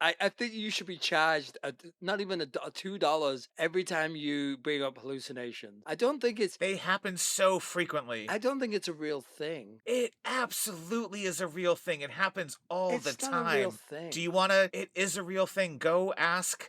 I think you should be charged not even $2 every time you bring up hallucination. I don't think it's. They happen so frequently. I don't think it's a real thing. It absolutely is a real thing. It happens all the It's not a real time. thing. Do you wanna? It is a real thing. Go ask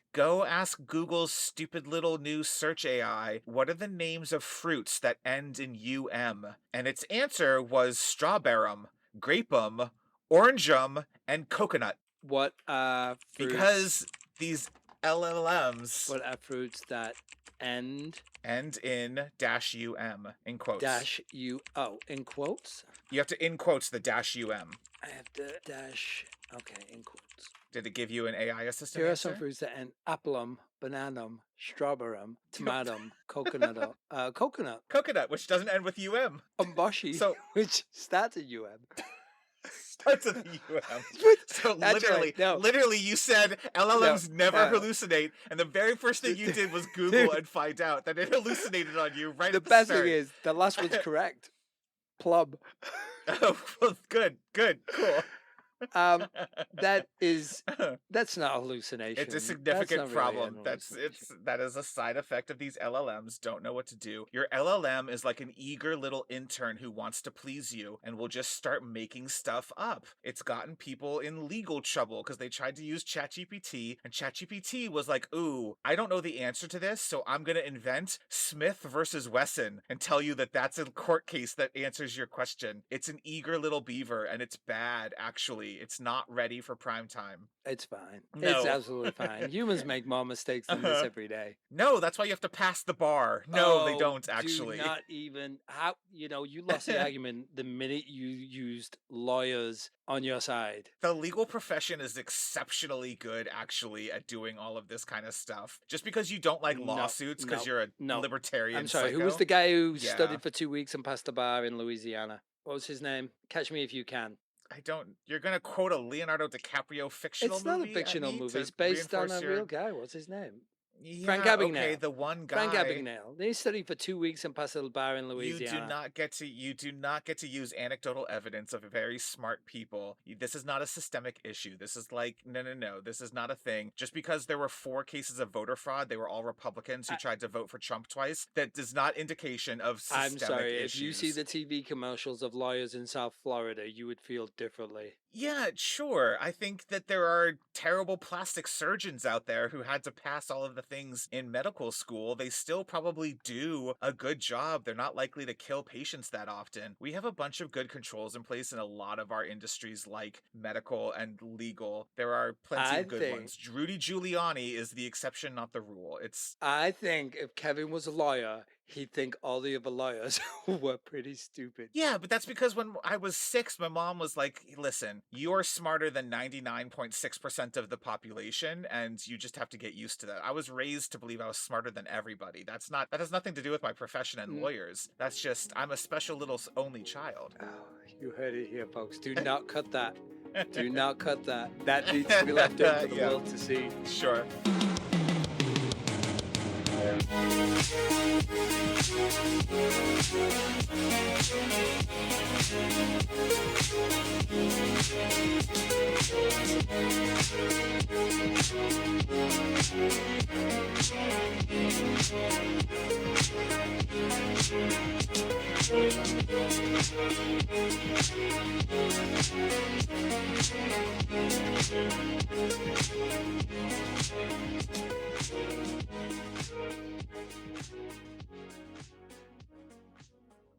Google's stupid little new search AI, what are the names of fruits that end in UM? And its answer was strawberrum, grapeum, orangeum, and coconut. What are fruits? Because these LLMs What are fruits that end in -um in quotes. dash u in quotes? You have to in quotes the -um. I have to dash. Okay, in quotes. Did it give you an AI assistant Here are answer? some fruits that end applum, bananum, strawberrum, tomatum, coconut, coconut, Coconut, which doesn't end with UM. umboshi, So which starts at UM. starts with UM. So That's literally, right, no. literally, you said LLMs never no. hallucinate, and the very first thing you did was Google and find out that it hallucinated on you right The at the best start. thing is the last one's correct. Plum. Oh, well, good, cool. That's not hallucination. It's a That's significant not really problem. an That is a side effect of these LLMs. Don't know what to do. Your LLM is like an eager little intern who wants to please you and will just start making stuff up. It's gotten people in legal trouble because they tried to use ChatGPT, and ChatGPT was like, "Ooh, I don't know the answer to this, so I'm gonna invent Smith versus Wesson and tell you that that's a court case that answers your question." It's an eager little beaver, and it's bad. Actually, it's not ready for prime time. It's fine. No. It's absolutely fine. Humans make more mistakes than this every day. No, that's why you have to pass the bar. No, they don't actually. Do not even you lost the argument the minute you used lawyers on your side. The legal profession is exceptionally good actually at doing all of this kind of stuff. Just because you don't like lawsuits because you're a libertarian. I'm sorry, psycho. who was the guy who studied for 2 weeks and passed the bar in Louisiana? What was his name? Catch me if you can. You're gonna quote a Leonardo DiCaprio fictional movie? It's not a fictional movie. It's based on a real guy. What's his name? Yeah, Frank Abagnale. Okay, the one guy. Frank Abagnale. They studied for 2 weeks and passed a bar in Louisiana. You do not get to use anecdotal evidence of very smart people. This is not a systemic issue. This is like no. This is not a thing. Just because there were 4 cases of voter fraud, they were all Republicans who tried to vote for Trump twice. That does not indication of systemic I'm sorry. issues. If you see the TV commercials of lawyers in South Florida, you would feel differently. Yeah, sure. I think that there are terrible plastic surgeons out there who had to pass all of the things in medical school. They still probably do a good job. They're not likely to kill patients that often. We have a bunch of good controls in place in a lot of our industries like medical and legal. There are plenty of good ones. Rudy Giuliani is the exception, not the rule. I think if Kevin was a lawyer, he'd think all the other lawyers were pretty stupid. Yeah, but that's because when I was 6, my mom was like, listen, you're smarter than 99.6% of the population, and you just have to get used to that. I was raised to believe I was smarter than everybody. That has nothing to do with my profession and lawyers. That's just, I'm a special little only child. Oh, you heard it here, folks. Do not cut that. Do not cut that. That needs to be left up for the world to see. Sure.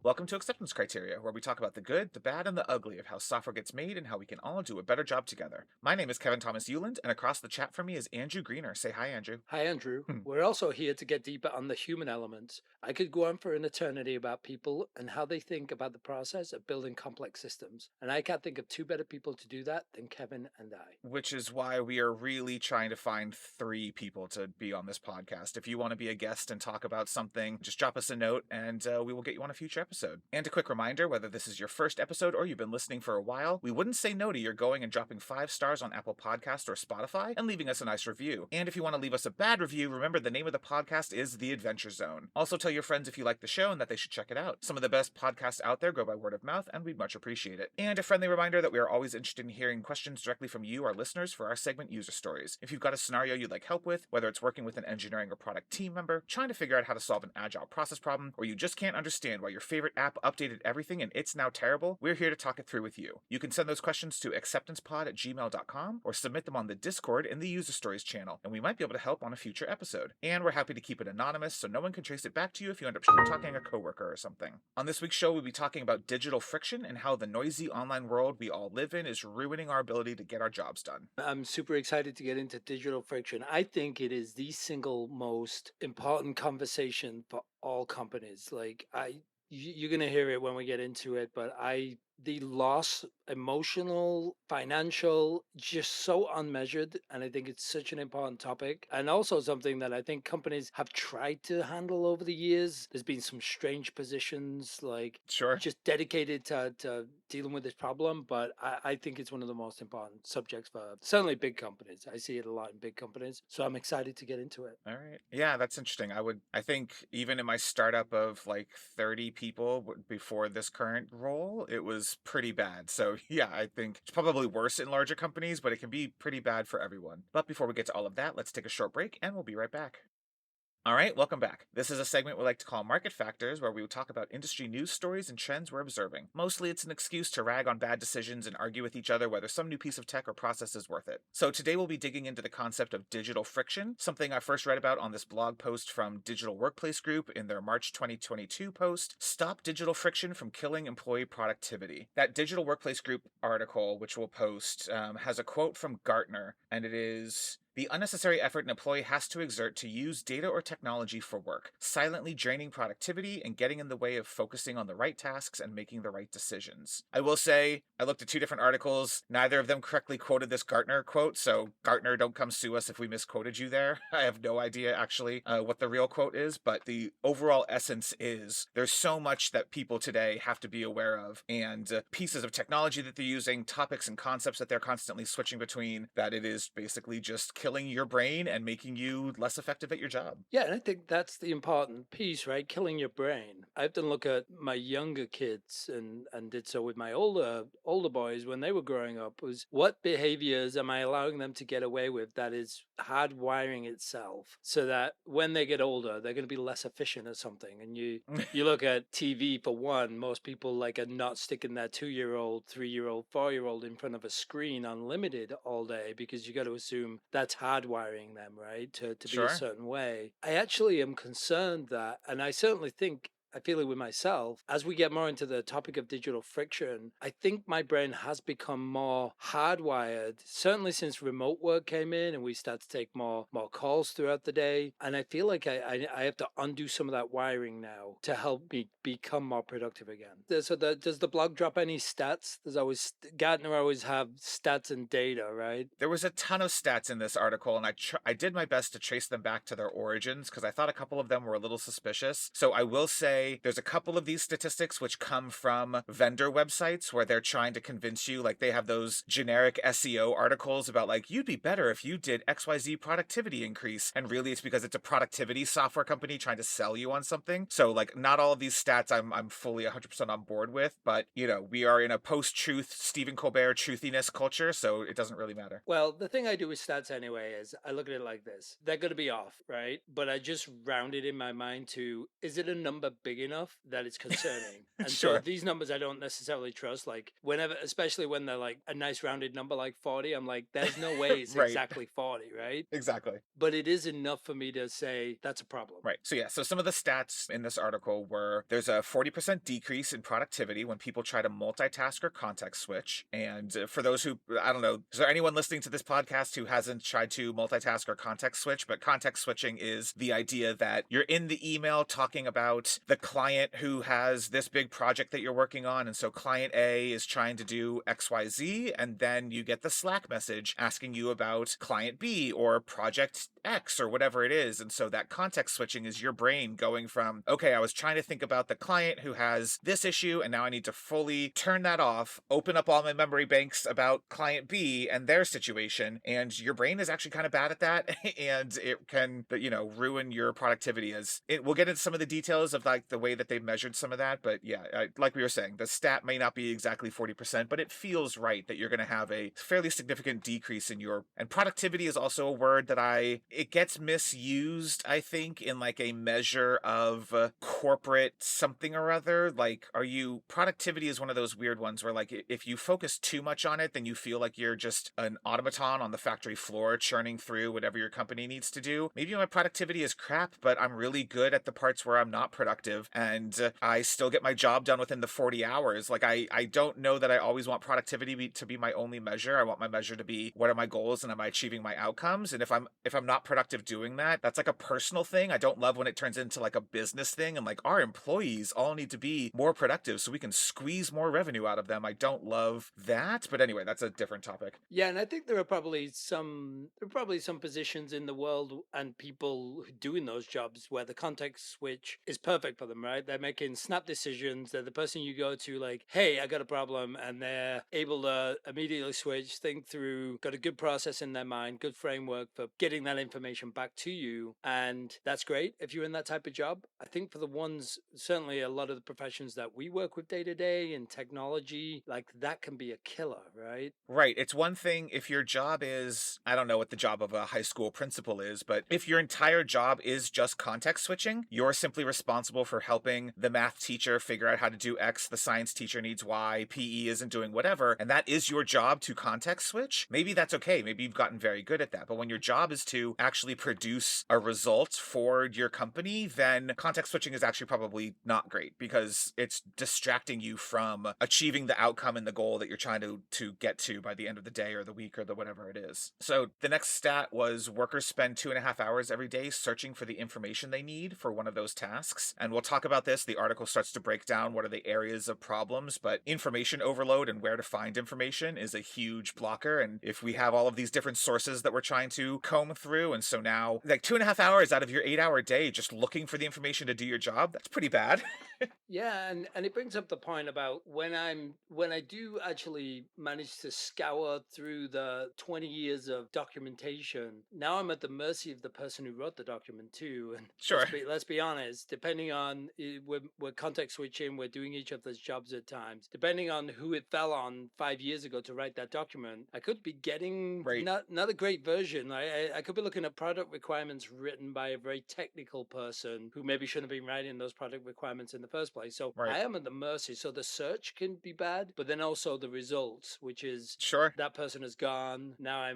Welcome to Acceptance Criteria, where we talk about the good, the bad, and the ugly of how software gets made and how we can all do a better job together. My name is Kevin Thomas Euland, and across the chat from me is Andrew Greener. Say hi, Andrew. Hi, Andrew. We're also here to get deeper on the human elements. I could go on for an eternity about people and how they think about the process of building complex systems, and I can't think of 2 better people to do that than Kevin and I. Which is why we are really trying to find 3 people to be on this podcast. If you want to be a guest and talk about something, just drop us a note, and we will get you on a future episode. episode. And a quick reminder, whether this is your first episode or you've been listening for a while, we wouldn't say no to your going and dropping 5 stars on Apple Podcast or Spotify and leaving us a nice review. And if you want to leave us a bad review, remember the name of the podcast is The Adventure Zone. Also tell your friends if you like the show and that they should check it out. Some of the best podcasts out there go by word of mouth, and we'd much appreciate it. And a friendly reminder that we are always interested in hearing questions directly from you, our listeners, for our segment User Stories. If you've got a scenario you'd like help with, whether it's working with an engineering or product team member, trying to figure out how to solve an agile process problem, or you just can't understand why your favorite app updated everything and it's now terrible, we're here to talk it through with you. You can send those questions to acceptancepod@gmail.com or submit them on the Discord in the User Stories channel, and we might be able to help on a future episode. And we're happy to keep it anonymous so no one can trace it back to you if you end up talking a coworker or something. On this week's show, we'll be talking about digital friction and how the noisy online world we all live in is ruining our ability to get our jobs done. I'm super excited to get into digital friction. I think it is the single most important conversation for all companies. You're going to hear it when we get into it, but the loss, emotional, financial, just so unmeasured. And I think it's such an important topic. And also something that I think companies have tried to handle over the years. There's been some strange positions, Sure. just dedicated to dealing with this problem. But I think it's one of the most important subjects for certainly big companies. I see it a lot in big companies. So I'm excited to get into it. All right. Yeah, that's interesting. I think even in my startup of like 30 people before this current role, it was pretty bad. So yeah, I think it's probably worse in larger companies, but it can be pretty bad for everyone. But before we get to all of that, let's take a short break and we'll be right back. All right, welcome back. This is a segment we like to call Market Factors, where we will talk about industry news stories and trends we're observing. Mostly it's an excuse to rag on bad decisions and argue with each other whether some new piece of tech or process is worth it. So today we'll be digging into the concept of digital friction, something I first read about on this blog post from Digital Workplace Group in their March 2022 post, Stop Digital Friction from Killing Employee Productivity. That Digital Workplace Group article, which we'll post, has a quote from Gartner, and it is... "The unnecessary effort an employee has to exert to use data or technology for work, silently draining productivity and getting in the way of focusing on the right tasks and making the right decisions." I will say, I looked at 2 different articles. Neither of them correctly quoted this Gartner quote, so Gartner, don't come sue us if we misquoted you there. I have no idea, actually, what the real quote is, but the overall essence is there's so much that people today have to be aware of, and pieces of technology that they're using, topics and concepts that they're constantly switching between, that it is basically just killing your brain and making you less effective at your job. Yeah, and I think that's the important piece, right? Killing your brain. I often look at my younger kids and did so with my older boys when they were growing up, was what behaviors am I allowing them to get away with that is hardwiring itself so that when they get older, they're going to be less efficient at something. And you look at TV for one, most people are not sticking their 2-year-old, 3-year-old, 4-year-old in front of a screen unlimited all day, because you got to assume that's hardwiring them, right, to be Sure. a certain way. I actually am concerned that, and I certainly think I feel it with myself, as we get more into the topic of digital friction, I think my brain has become more hardwired, certainly since remote work came in and we start to take more calls throughout the day. And I feel like I have to undo some of that wiring now to help me become more productive again. So does the blog drop any stats? There's always, Gartner always have stats and data, right? There was a ton of stats in this article, and I did my best to trace them back to their origins because I thought a couple of them were a little suspicious. So I will say there's a couple of these statistics which come from vendor websites where they're trying to convince you, like they have those generic SEO articles about like, you'd be better if you did XYZ productivity increase. And really it's because it's a productivity software company trying to sell you on something. So like not all of these stats I'm fully 100% on board with, but you know, we are in a post-truth Stephen Colbert truthiness culture, so it doesn't really matter. Well, the thing I do with stats anyway is I look at it like this. They're going to be off, right? But I just round it in my mind to, is it a number big enough that it's concerning? And Sure. so these numbers I don't necessarily trust. Like whenever, especially when they're like a nice rounded number like 40, I'm like, there's no way it's Right. exactly 40, right? Exactly. But it is enough for me to say that's a problem. Right. So yeah, so some of the stats in this article were there's a 40% decrease in productivity when people try to multitask or context switch. And for those who, I don't know, is there anyone listening to this podcast who hasn't tried to multitask or context switch? But context switching is the idea that you're in the email talking about the client who has this big project that you're working on. And so client A is trying to do XYZ, and then you get the Slack message asking you about client B or project X or whatever it is. And so that context switching is your brain going from, okay, I was trying to think about the client who has this issue, and now I need to fully turn that off, open up all my memory banks about client B and their situation. And your brain is actually kind of bad at that. And it can, ruin your productivity. As it, we'll get into some of the details of like the way that they've measured some of that. But yeah, like we were saying, the stat may not be exactly 40%, but it feels right that you're going to have a fairly significant decrease in your, and productivity is also a word that it gets misused, I think, in like a measure of corporate something or other. Like, productivity is one of those weird ones where like if you focus too much on it, then you feel like you're just an automaton on the factory floor churning through whatever your company needs to do. Maybe my productivity is crap, but I'm really good at the parts where I'm not productive, and I still get my job done within the 40 hours. Like, I don't know that I always want productivity to be my only measure. I want my measure to be, what are my goals and am I achieving my outcomes? And if I'm not productive doing that, that's like a personal thing. I don't love when it turns into like a business thing and like our employees all need to be more productive so we can squeeze more revenue out of them. I don't love that. But anyway, that's a different topic. Yeah, and I think there are probably some positions in the world and people who doing those jobs where the context switch is perfect for them, right? They're making snap decisions. They're the person you go to like, hey, I got a problem, and they're able to immediately switch, think through, got a good process in their mind, good framework for getting that information back to you. And that's great if you're in that type of job. I think for the ones, certainly a lot of the professions that we work with day to day in technology, like that can be a killer, right? Right. It's one thing if your job is, I don't know what the job of a high school principal is, but if your entire job is just context switching, you're simply responsible for helping the math teacher figure out how to do X, the science teacher needs Y, PE isn't doing whatever, and that is your job to context switch. Maybe that's okay. Maybe you've gotten very good at that. But when your job is to actually produce a result for your company, then context switching is actually probably not great because it's distracting you from achieving the outcome and the goal that you're trying to get to by the end of the day or the week or the whatever it is. So the next stat was workers spend 2.5 hours every day searching for the information they need for one of those tasks. And we'll talk about this. The article starts to break down what are the areas of problems, but information overload and where to find information is a huge blocker. And if we have all of these different sources that we're trying to comb through, and so now like 2.5 hours out of your 8-hour day just looking for the information to do your job, that's pretty bad. Yeah, and it brings up the point about when I do actually manage to scour through the 20 years of documentation, now I'm at the mercy of the person who wrote the document too. And Sure. let's be honest, depending on we're context switching, we're doing each other's jobs at times. Depending on who it fell on 5 years ago to write that document, I could be getting Right. not a great version. I could be looking at product requirements written by a very technical person who maybe shouldn't have been writing those product requirements in the first place. So Right. I am at the mercy. So the search can be bad, but then also the results, which is Sure. that person has gone. Now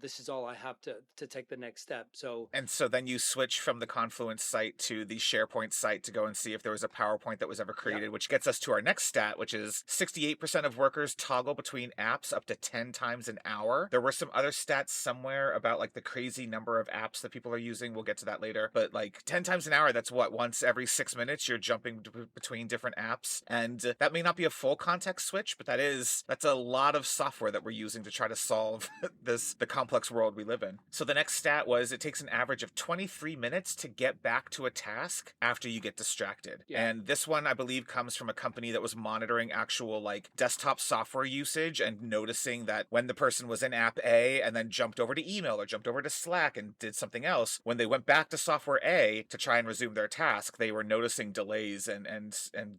this is all I have to take the next step. So And so then you switch from the Confluence site to the SharePoint site to go and see if there was a PowerPoint that was ever yeah, created, which gets us to our next stat, which is 68% of workers toggle between apps up to 10 times an hour. There were some other stats somewhere about like the crazy number of apps that people are using. We'll get to that later. But like 10 times an hour, that's what, once every 6 minutes, you're jumping between different apps. And that may not be a full context switch, but that's a lot of software that we're using to try to solve the complex world we live in. So the next stat was it takes an average of 23 minutes to get back to a task after you get distracted. Yeah. And this one, I believe, comes from a company that was monitoring actual like desktop software usage and noticing that when the person was in app A and then jumped over to email or jumped over to Slack and did something else, when they went back to software A to try and resume their task, they were noticing delays and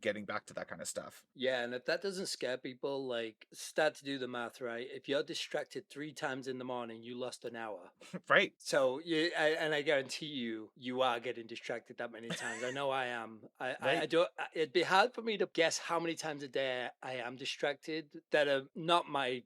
getting back to that kind of stuff. Yeah, and if that doesn't scare people, like start to do the math, right? If you're distracted 3 times in the morning, you lost an hour. Right. So and I guarantee you are getting distracted that many times. I know I am. I Right. do. It'd be hard for me to guess how many times a day I am distracted that are not my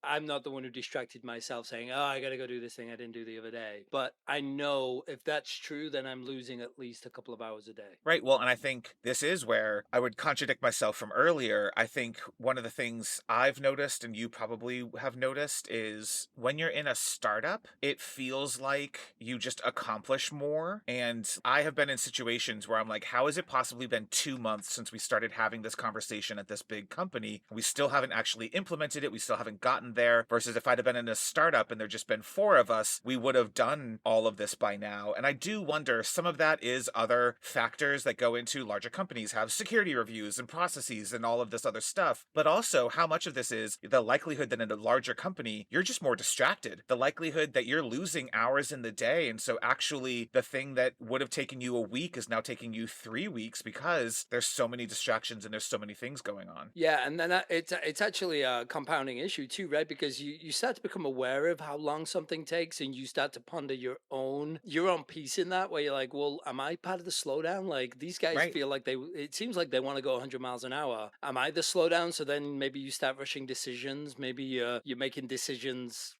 I'm not the one who distracted myself saying, oh, I got to go do this thing I didn't do the other day. But I know if that's true, then I'm losing at least a couple of hours a day. Right. Well, and I think this is where I would contradict myself from earlier. I think one of the things I've noticed, and you probably have noticed, is when you're in a startup, it feels like you just accomplish more. And I have been in situations where I'm like, how has it possibly been 2 months since we started having this conversation at this big company? We still haven't actually implemented it. We still haven't gotten there. Versus if I'd have been in a startup and there'd just been four of us, we would have done all of this by now. And I do wonder, some of that is other factors that go into larger companies have security reviews and processes and all of this other stuff. But also, how much of this is the likelihood that in a larger company, you're just more distracted. The likelihood that you're losing hours in the day. And so actually the thing that would have taken you a week is now taking you 3 weeks because there's so many distractions and there's so many things going on. Yeah, and then it's actually a compounding issue too, right? Because you start to become aware of how long something takes, and you start to ponder your own piece in that. Where you're like, well, am I part of the slowdown? Like these guys Right. feel like it seems like they want to go 100 miles an hour. Am I the slowdown? So then maybe you start rushing decisions. Maybe you're making decisions,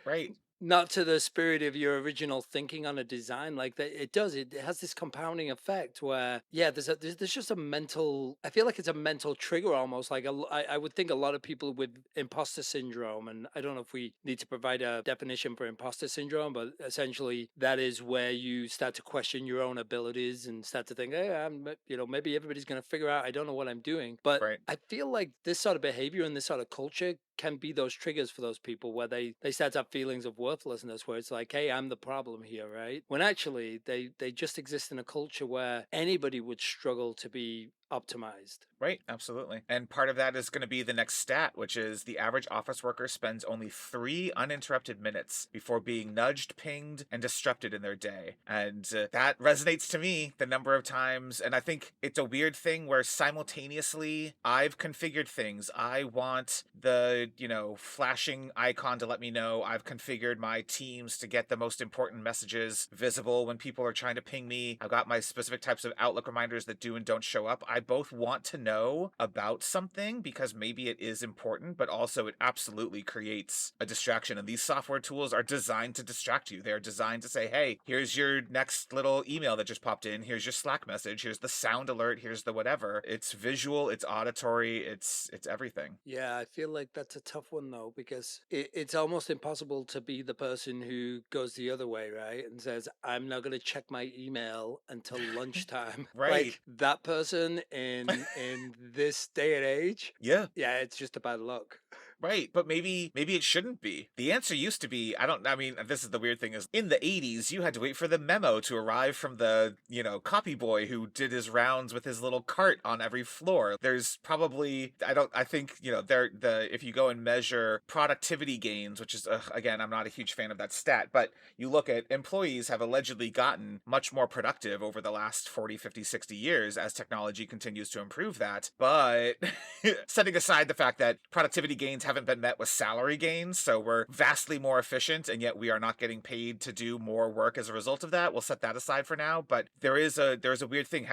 Right. not to the spirit of your original thinking on a design. Like that it has this compounding effect where there's just a mental, I feel like it's a mental trigger almost. Like I would think a lot of people with imposter syndrome, and I don't know if we need to provide a definition for imposter syndrome, but essentially that is where you start to question your own abilities and start to think, hey, maybe everybody's going to figure out I don't know what I'm doing. But Right. I feel like this sort of behavior and this sort of culture can be those triggers for those people where they start to have feelings of worthlessness, where it's like, hey, I'm the problem here, right? When actually they just exist in a culture where anybody would struggle to be optimized. Right, absolutely. And part of that is going to be the next stat, which is the average office worker spends only 3 uninterrupted minutes before being nudged, pinged, and disrupted in their day. And that resonates to me the number of times. And I think it's a weird thing where simultaneously I've configured things. I want the, flashing icon to let me know I've configured my Teams to get the most important messages visible when people are trying to ping me. I've got my specific types of Outlook reminders that do and don't show up. I both want to know about something because maybe it is important, but also it absolutely creates a distraction. And these software tools are designed to distract you. They're designed to say, hey, here's your next little email that just popped in. Here's your Slack message. Here's the sound alert. Here's the whatever. It's visual, it's auditory, it's everything. Yeah, I feel like that's a tough one though, because it's almost impossible to be the person who goes the other way, right? And says, I'm not going to check my email until lunchtime. Right. Like that person in this day and age. Yeah. Yeah, it's just a bad luck. Right, but maybe it shouldn't be. The answer used to be, I mean, this is the weird thing, is in the 80s you had to wait for the memo to arrive from the, copy boy who did his rounds with his little cart on every floor. There's probably, I think, if you go and measure productivity gains, which is again, I'm not a huge fan of that stat, but you look at employees have allegedly gotten much more productive over the last 40, 50, 60 years as technology continues to improve that. But setting aside the fact that productivity gains haven't been met with salary gains, so we're vastly more efficient and yet we are not getting paid to do more work as a result of that. We'll set that aside for now, but there's a weird thing.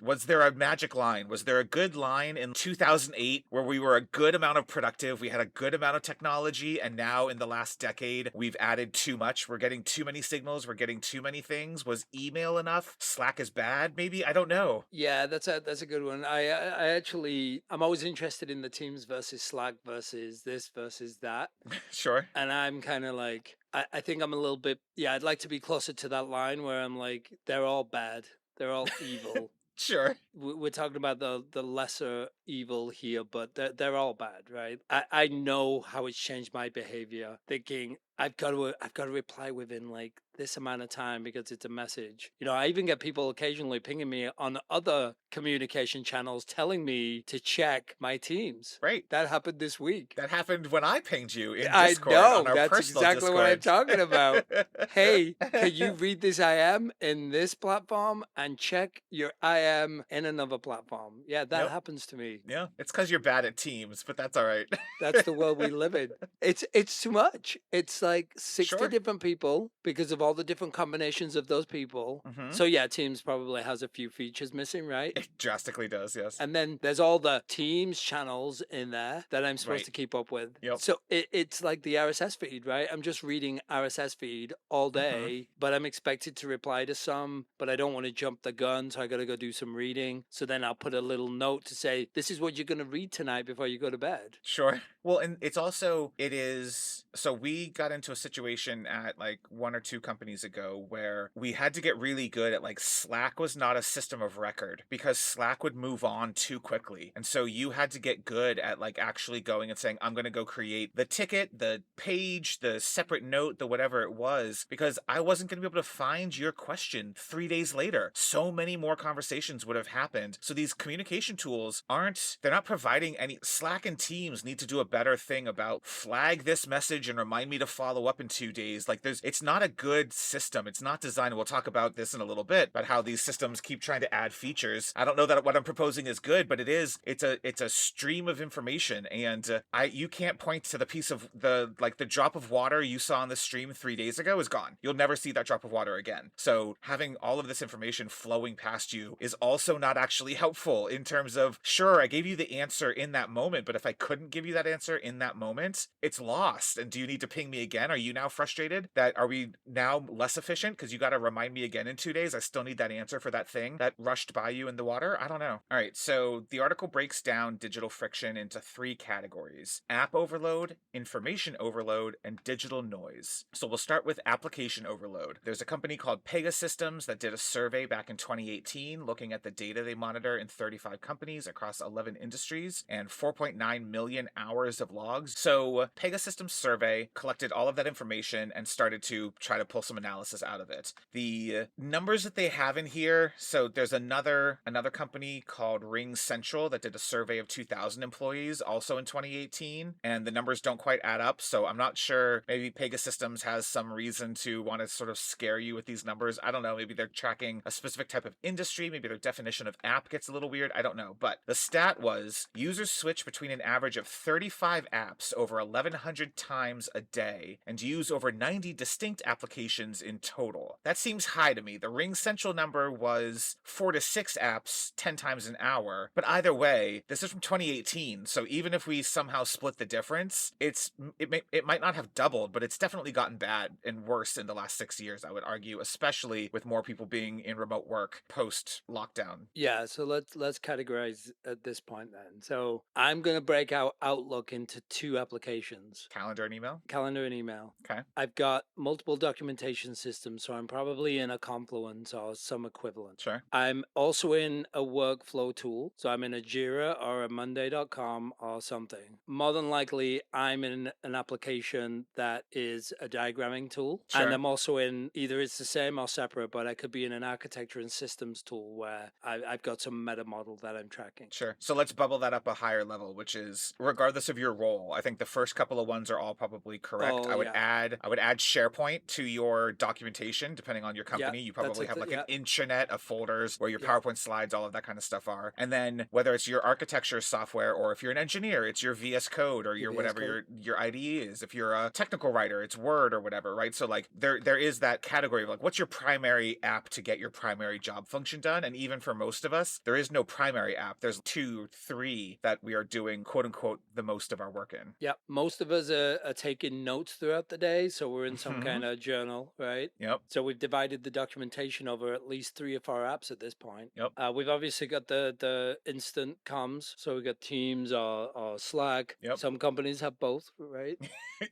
Was there a magic line? Was there a good line in 2008 where we were a good amount of productive, we had a good amount of technology, and now in the last decade we've added too much? We're getting too many signals, we're getting too many things. Was email enough? Slack is bad? Maybe? I don't know. Yeah, that's a good one. I'm always interested in the Teams versus Slack versus this versus that. Sure. And I'm kind of like, I think I'm a little bit, I'd like to be closer to that line where I'm like, they're all bad. They're all evil. Sure. We're talking about the lesser evil here, but they're all bad, right? I know how it's changed my behavior, thinking I've got to reply within like this amount of time because it's a message. I even get people occasionally pinging me on other communication channels telling me to check my Teams. Right. That happened this week. That happened when I pinged you in I Discord know, on our that's personal exactly what I'm Discord. talking about. Hey, can you read this IM in this platform and check your IM in another platform? Yeah, that Yep. happens to me. Yeah, it's because you're bad at Teams, but that's all right. That's the world we live in. It's too much. It's like 60 Sure. different people because of all the different combinations of those people. Mm-hmm. So yeah, Teams probably has a few features missing, right? It drastically does, yes. And then there's all the Teams channels in there that I'm supposed Right. to keep up with. Yep. So it's like the RSS feed, right? I'm just reading RSS feed all day, but I'm expected to reply to some, but I don't want to jump the gun, so I got to go do some reading. So then I'll put a little note to say, this is what you're going to read tonight before you go to bed. Sure. Well, and it's also, it is, so we got into a situation at like 1 or 2 companies ago where we had to get really good at, like, Slack was not a system of record because Slack would move on too quickly. And so you had to get good at, like, actually going and saying, I'm going to go create the ticket, the page, the separate note, the whatever it was, because I wasn't going to be able to find your question 3 days later. So many more conversations would have happened. So these communication tools they're not providing any. Slack and Teams need to do a better thing about flag this message and remind me to follow up in 2 days. Like, it's not a good system. It's not designed. We'll talk about this in a little bit, about how these systems keep trying to add features. I don't know that what I'm proposing is good, but it's a stream of information, and you can't point to the piece of the drop of water you saw on the stream 3 days ago is gone. You'll never see that drop of water again. So having all of this information flowing past you is also not actually helpful in terms of, sure, I gave you the answer in that moment, but if I couldn't give you that answer in that moment, it's lost. And do you need to ping me again? Are you now frustrated? Are we now less efficient because you got to remind me again in 2 days? I still need that answer for that thing that rushed by you in the water? I don't know. All right, so the article breaks down digital friction into 3 categories: app overload, information overload, and digital noise. So we'll start with application overload. There's a company called Pegasystems that did a survey back in 2018 looking at the data they monitor in 35 companies across 11 industries and 4.9 million hours of logs. So Pegasystems survey collected all of that information and started to try to pull some analysis out of it. The numbers that they have in here, so there's another company called Ring Central that did a survey of 2,000 employees also in 2018, and the numbers don't quite add up. So I'm not sure, maybe Pegasystems has some reason to want to sort of scare you with these numbers. I don't know, maybe they're tracking a specific type of industry, maybe their definition of app gets a little weird, I don't know. But the stat was users switch between an average of 35 apps over 1,100 times a day and use over 90 distinct applications in total. That seems high to me. The Ring Central number was 4 to 6 apps 10 times an hour. But either way, this is from 2018, so even if we somehow split the difference, it might not have doubled, but it's definitely gotten bad and worse in the last 6 years, I would argue, especially with more people being in remote work post lockdown. Yeah, so let's categorize at this point then. So I'm going to break out Outlook into 2 applications: Calendar and email? calendar and email. Okay. I've got multiple documentation systems, so I'm probably in a Confluence or some equivalent. Sure. I'm also in a workflow tool, so I'm in a Jira or a Monday.com or something. More than likely, I'm in an application that is a diagramming tool, Sure. and I'm also in, either it's the same or separate, but I could be in an architecture and systems tool where I've got some meta model that I'm tracking. Sure. So let's bubble that up a higher level, which is, regardless of your role, I think the first couple of ones are all probably correct. Oh, I would yeah. add SharePoint to your documentation, depending on your company. You that's probably have like yeah. an intranet of folders where your Yeah. PowerPoint slides, all of that kind of stuff are. And then whether it's your architecture software or if you're an engineer, it's your VS Code or your VS whatever Code. your IDE is. If you're a technical writer, it's Word or whatever, right? So like there is that category of like, what's your primary app to get your primary job function done? And even for most of us, there is no primary app. There's 2, 3 that we are doing, quote unquote, the most of our work in. Yeah, most of us are taking notes throughout the day, so we're in some Mhm. kind of journal, right? Yep. So we've divided the documentation over at least 3 or 4 apps at this point. Yep. We've obviously got the instant comms, so we've got Teams or Slack. Yep. Some companies have both, right?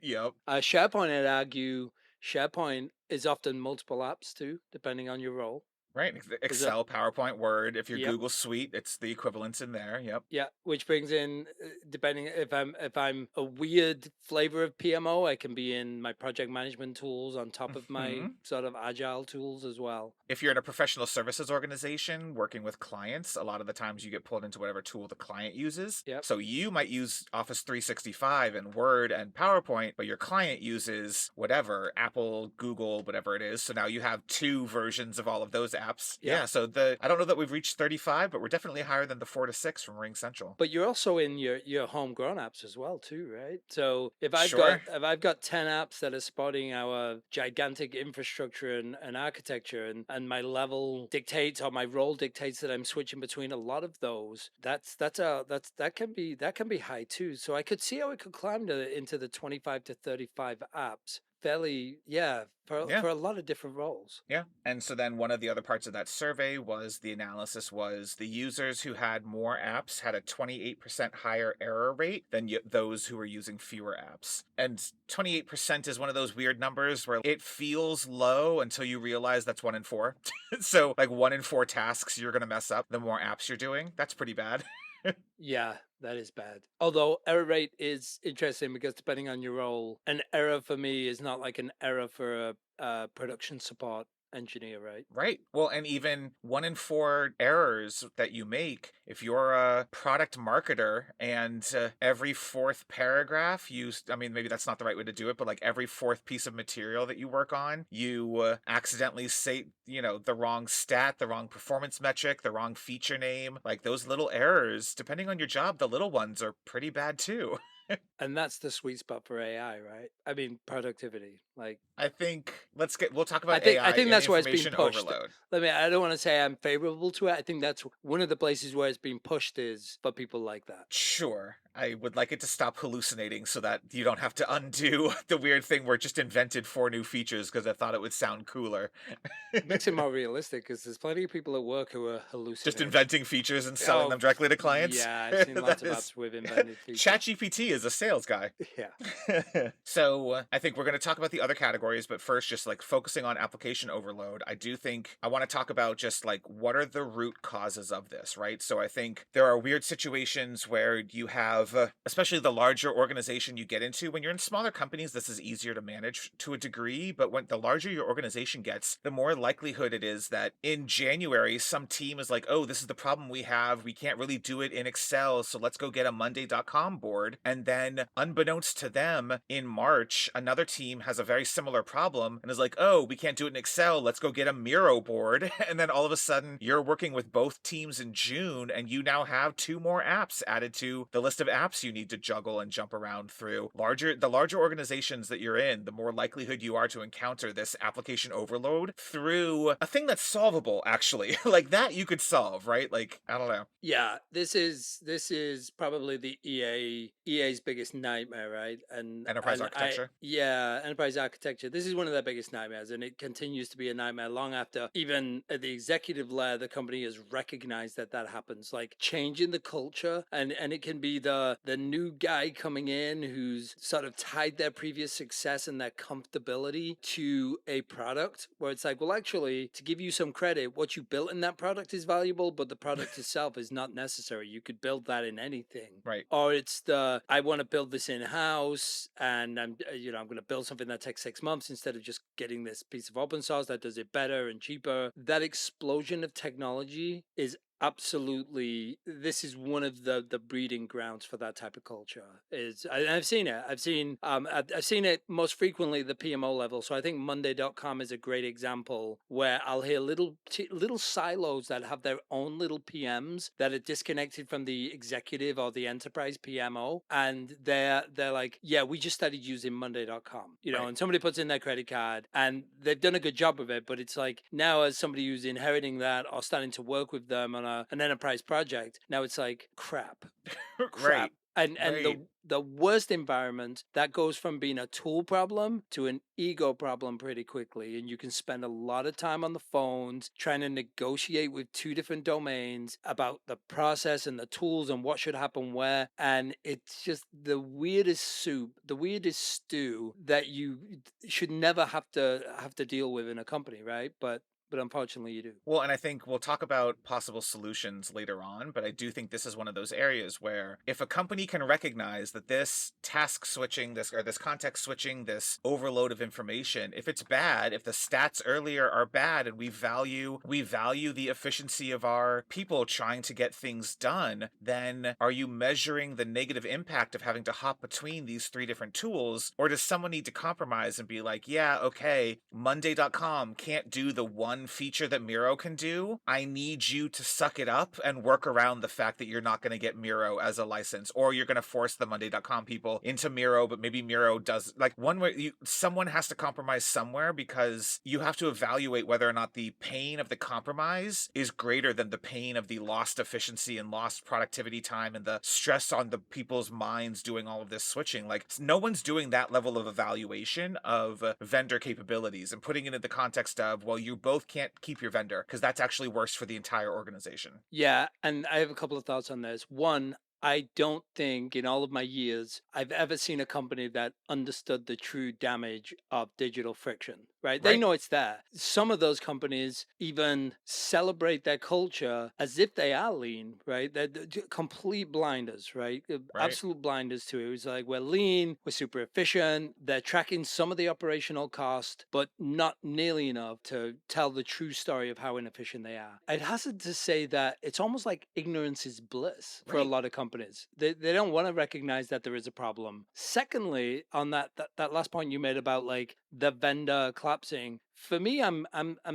Yep. SharePoint, I'd argue, SharePoint is often multiple apps too, depending on your role. Right. Excel, PowerPoint, Word. If you're Yep. Google Suite, it's the equivalents in there. Yep. Yeah, which brings in, depending if I'm a weird flavor of PMO, I can be in my project management tools on top of my Mhm. sort of agile tools as well. If you're in a professional services organization working with clients, a lot of the times you get pulled into whatever tool the client uses. Yep. So you might use Office 365 and Word and PowerPoint, but your client uses whatever, Apple, Google, whatever it is. So now you have 2 versions of all of those apps. Yeah. Yeah, so I don't know that we've reached 35, but we're definitely higher than the 4 to 6 from Ring Central. But you're also in your homegrown apps as well too, right? So Sure. if I've got 10 apps that are spotting our gigantic infrastructure and architecture, and my level dictates or my role dictates that I'm switching between a lot of those, that can be high too. So I could see how it could climb into the 25 to 35 apps fairly, yeah, Yeah. for a lot of different roles. Yeah. And so then one of the other parts of that survey was the analysis was the users who had more apps had a 28% higher error rate than those who were using fewer apps. And 28% is one of those weird numbers where it feels low until you realize that's 1 in 4. So like 1 in 4 tasks you're going to mess up the more apps you're doing. That's pretty bad. Yeah, that is bad. Although error rate is interesting because depending on your role, an error for me is not like an error for a production support engineer, right? Right. Well, and even 1 in 4 errors that you make, if you're a product marketer and every fourth paragraph, I mean, maybe that's not the right way to do it, but like every fourth piece of material that you work on, you accidentally say, the wrong stat, the wrong performance metric, the wrong feature name, like those little errors, depending on your job, the little ones are pretty bad too. And that's the sweet spot for AI, right? I mean, productivity. Like, I think we'll talk about I AI think and that's where it's being information pushed. overload. I don't want to say I'm favorable to it. I think that's one of the places where it's being pushed is for people like that. Sure. I would like it to stop hallucinating so that you don't have to undo the weird thing where it just invented 4 new features because I thought it would sound cooler. Makes it more realistic because there's plenty of people at work who are Just hallucinating. inventing features and selling Oh, them directly to clients. yeah, I've seen lots That of is apps with invented features. ChatGPT is a sales guy. Yeah. So I think we're going to talk about the other categories, but first, just like focusing on application overload, I do think I want to talk about just like what are the root causes of this, right? So I think there are weird situations where you have, especially the larger organization you get into, when you're in smaller companies, this is easier to manage to a degree, but when the larger your organization gets, the more likelihood it is that in January, some team is like, oh, this is the problem we have. We can't really do it in Excel, so let's go get a Monday.com board. And then, unbeknownst to them, in March, another team has a very similar problem and is like, oh, we can't do it in Excel. Let's go get a Miro board. And then all of a sudden, you're working with both teams in June, and you now have 2 more apps added to the list of apps you need to juggle and jump around through. The larger organizations that you're in, the more likelihood you are to encounter this application overload through a thing that's solvable, actually. Like that you could solve, right? Like, I don't know. Yeah, this is probably the EA's biggest nightmare, right? Enterprise architecture. Yeah, enterprise architecture. This is one of their biggest nightmares, and it continues to be a nightmare long after even at the executive layer the company has recognized that happens. Like changing the culture, and it can be the new guy coming in who's sort of tied their previous success and their comfortability to a product where it's like, well, actually, to give you some credit, what you built in that product is valuable, but the product itself is not necessary. You could build that in anything. Right. Or it's I want to build this in house, and I'm going to build something that takes 6 months instead of just getting this piece of open source that does it better and cheaper. That explosion of technology is absolutely, this is one of the breeding grounds for that type of culture. I've seen it. I've seen it most frequently at the PMO level. So I think Monday.com is a great example where I'll hear little silos that have their own little PMs that are disconnected from the executive or the enterprise PMO, and they're like, yeah, we just started using Monday.com, Right. and somebody puts in their credit card and they've done a good job of it, but it's like now as somebody who's inheriting that or starting to work with them on an enterprise project, now it's like crap. Right. And Right. the worst environment that goes from being a tool problem to an ego problem pretty quickly, and you can spend a lot of time on the phones trying to negotiate with 2 different domains about the process and the tools and what should happen where, and it's just the weirdest soup, the weirdest stew that you should never have to deal with in a company, right? But unfortunately you do. Well, and I think we'll talk about possible solutions later on, but I do think this is one of those areas where if a company can recognize that this task switching, this context switching, this overload of information, if it's bad, if the stats earlier are bad and we value the efficiency of our people trying to get things done, then are you measuring the negative impact of having to hop between these 3 different tools, or does someone need to compromise and be like, yeah, okay, Monday.com can't do the one one feature that Miro can do, I need you to suck it up and work around the fact that you're not going to get Miro as a license, or you're going to force the Monday.com people into Miro, but maybe Miro does, like, one way someone has to compromise somewhere, because you have to evaluate whether or not the pain of the compromise is greater than the pain of the lost efficiency and lost productivity time and the stress on the people's minds doing all of this switching. Like, no one's doing that level of evaluation of vendor capabilities and putting it in the context of, well, you both can't keep your vendor, because that's actually worse for the entire organization. Yeah, and I have a couple of thoughts on this. One, I don't think in all of my years I've ever seen a company that understood the true damage of digital friction, right? They Right. know it's there. Some of those companies even celebrate their culture as if they are lean, right? They're complete blinders, right? Right. Absolute blinders to it. It was like, we're lean, we're super efficient. They're tracking some of the operational cost, but not nearly enough to tell the true story of how inefficient they are. I'd hasten to say that it's almost like ignorance is bliss for a Right. lot of companies. They don't want to recognize that there is a problem. Secondly, on that last point you made about like the vendor collapsing, for me, I'm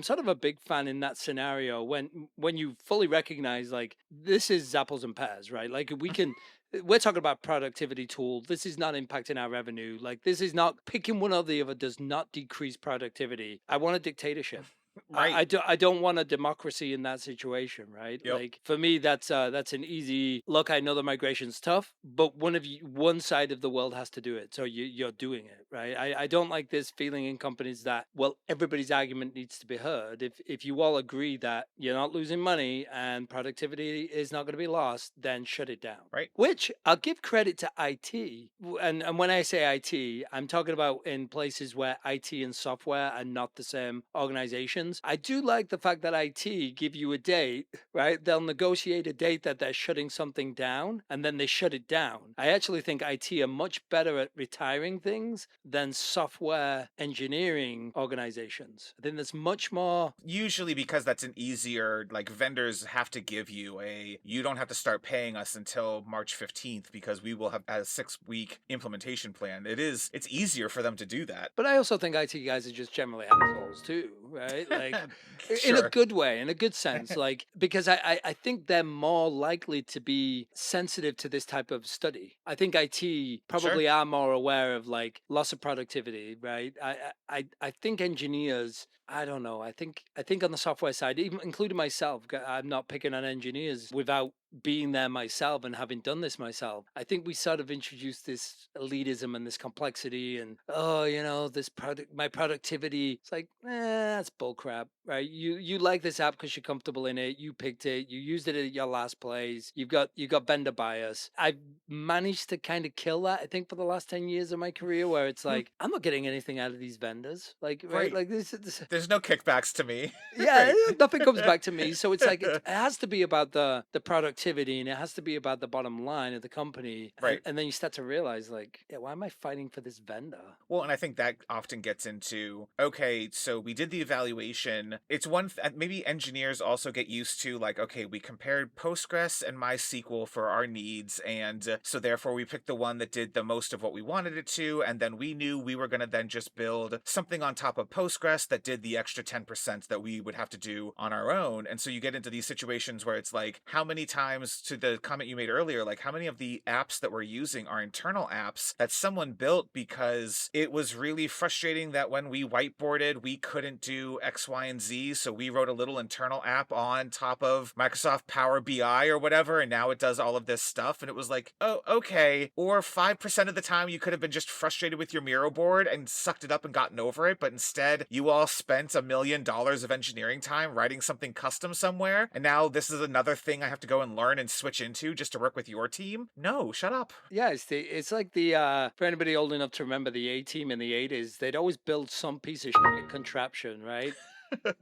sort of a big fan in that scenario when you fully recognize like this is apples and pears, right? Like we're talking about productivity tool. This is not impacting our revenue. Like this is not picking one or the other does not decrease productivity. I want a dictatorship. Right. I don't want a democracy in that situation, right? Yep. Like for me, that's an easy look. I know the migration's tough, but one side of the world has to do it, so you're doing it, right? I don't like this feeling in companies that, well, everybody's argument needs to be heard. If you all agree that you're not losing money and productivity is not going to be lost, then shut it down. Right. Which I'll give credit to IT, and when I say IT, I'm talking about in places where IT and software are not the same organization. I do like the fact that IT give you a date, right? They'll negotiate a date that they're shutting something down and then they shut it down. I actually think IT are much better at retiring things than software engineering organizations. I think there's much more. Usually because that's an easier, like, vendors have to give you you don't have to start paying us until March 15th because we will have a 6-week implementation plan. It's easier for them to do that. But I also think IT guys are just generally assholes too, right? Like in a Sure. good way, in a good sense, like because I think they're more likely to be sensitive to this type of study. I think IT Sure. probably are more aware of like loss of productivity, right? I think engineers, I don't know. I think on the software side, even including myself, I'm not picking on engineers without being there myself and having done this myself. I think we sort of introduced this elitism and this complexity and this my productivity. It's like, that's bullcrap, right? You like this app because you're comfortable in it. You picked it. You used it at your last place. You got vendor bias. I've managed to kind of kill that. I think for the last 10 years of my career, where it's like I'm not getting anything out of these vendors, like right, Right. like this There's no kickbacks to me. yeah, Right. nothing comes back to me. So it's like it has to be about the productivity and it has to be about the bottom line of the company. Right. And then you start to realize like, yeah, why am I fighting for this vendor? Well, and I think that often gets into, okay, so we did the evaluation. It's maybe engineers also get used to, like, okay, we compared Postgres and MySQL for our needs, and so therefore we picked the one that did the most of what we wanted it to, and then we knew we were going to then just build something on top of Postgres that did the extra 10% that we would have to do on our own. And so you get into these situations where it's like, how many times, to the comment you made earlier, like how many of the apps that we're using are internal apps that someone built because it was really frustrating that when we whiteboarded, we couldn't do X, Y, and Z. So we wrote a little internal app on top of Microsoft Power BI or whatever, and now it does all of this stuff. And it was like, oh, okay. Or 5% of the time you could have been just frustrated with your Miro board and sucked it up and gotten over it. But instead, you all spent $1 million of engineering time writing something custom somewhere. And now this is another thing I have to go and learn and switch into just to work with your team. No, shut up. Yeah, it's like for anybody old enough to remember the A Team in the 80s, they'd always build some piece of shit contraption, right?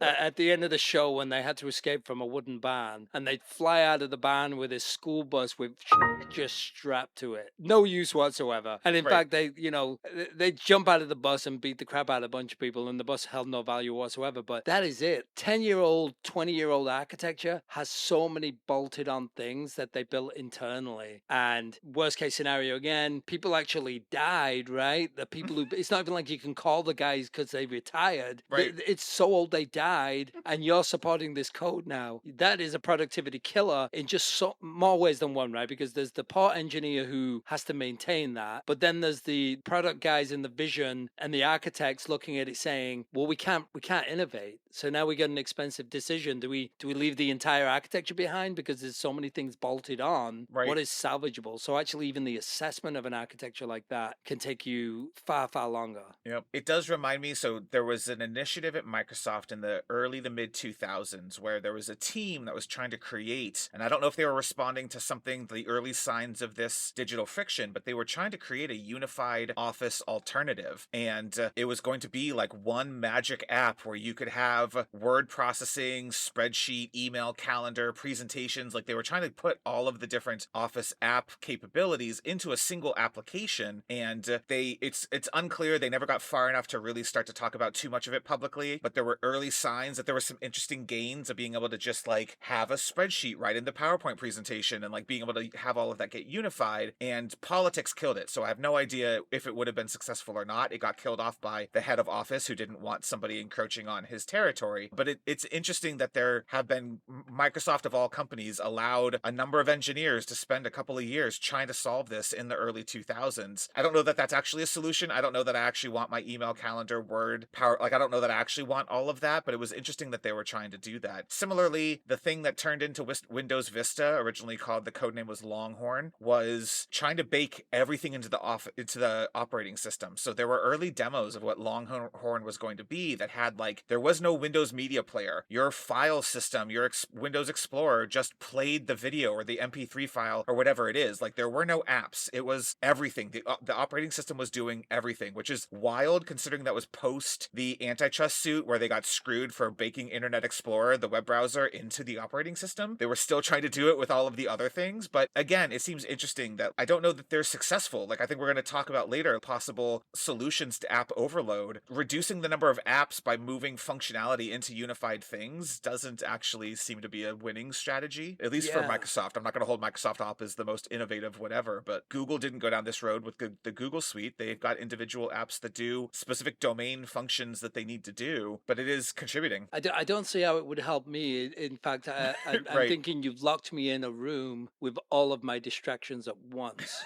At the end of the show, when they had to escape from a wooden barn, and they'd fly out of the barn with this school bus with shit just strapped to it, no use whatsoever. And in Right. fact, they'd jump out of the bus and beat the crap out of a bunch of people, and the bus held no value whatsoever. But that is it. 10-year-old, 20-year-old architecture has so many bolted on things that they built internally. And worst case scenario again, people actually died, right? The people who, it's not even like you can call the guys because they retired. Right. It's so old they died, and you're supporting this code now. That is a productivity killer in just more ways than one, right? Because there's the port engineer who has to maintain that, but then there's the product guys in the vision and the architects looking at it saying, well, we can't innovate. So now we got an expensive decision. Do we leave the entire architecture behind because there's so many things bolted on? Right. What is salvageable? So actually, even the assessment of an architecture like that can take you far, far longer. Yep. It does remind me. So there was an initiative at Microsoft in the early to mid 2000s where there was a team that was trying to create, and I don't know if they were responding to something, the early signs of this digital friction, but they were trying to create a unified Office alternative. And it was going to be like one magic app where you could have word processing, spreadsheet, email, calendar, presentations. Like they were trying to put all of the different Office app capabilities into a single application. And it's unclear. They never got far enough to really start to talk about too much of it publicly, but there were early signs that there were some interesting gains of being able to just like have a spreadsheet right in the PowerPoint presentation and like being able to have all of that get unified. And politics killed it. So I have no idea if it would have been successful or not. It got killed off by the head of Office who didn't want somebody encroaching on his territory. But it's interesting that there have been, Microsoft of all companies allowed a number of engineers to spend a couple of years trying to solve this in the early 2000s. I don't know that that's actually a solution. I don't know that I actually want my email, calendar, Word, Power, like I don't know that I actually want all of that, but it was interesting that they were trying to do that. Similarly, the thing that turned into Windows Vista, originally called, the codename was Longhorn, was trying to bake everything into the operating system. So there were early demos of what Longhorn was going to be that had like, there was no Windows Media Player. Your file system, your Windows Explorer just played the video or the MP3 file or whatever it is. Like there were no apps. It was everything. The operating system was doing everything, which is wild considering that was post the antitrust suit where they got screwed for baking Internet Explorer, the web browser, into the operating system. They were still trying to do it with all of the other things. But again, it seems interesting that I don't know that they're successful. Like I think we're going to talk about later possible solutions to app overload. Reducing the number of apps by moving functionality into unified things doesn't actually seem to be a winning strategy, at least for Microsoft. I'm not going to hold Microsoft up as the most innovative whatever, but Google didn't go down this road with the Google Suite. They've got individual apps that do specific domain functions that they need to do, but it is contributing. I don't see how it would help me. In fact, I'm Right. thinking you've locked me in a room with all of my distractions at once.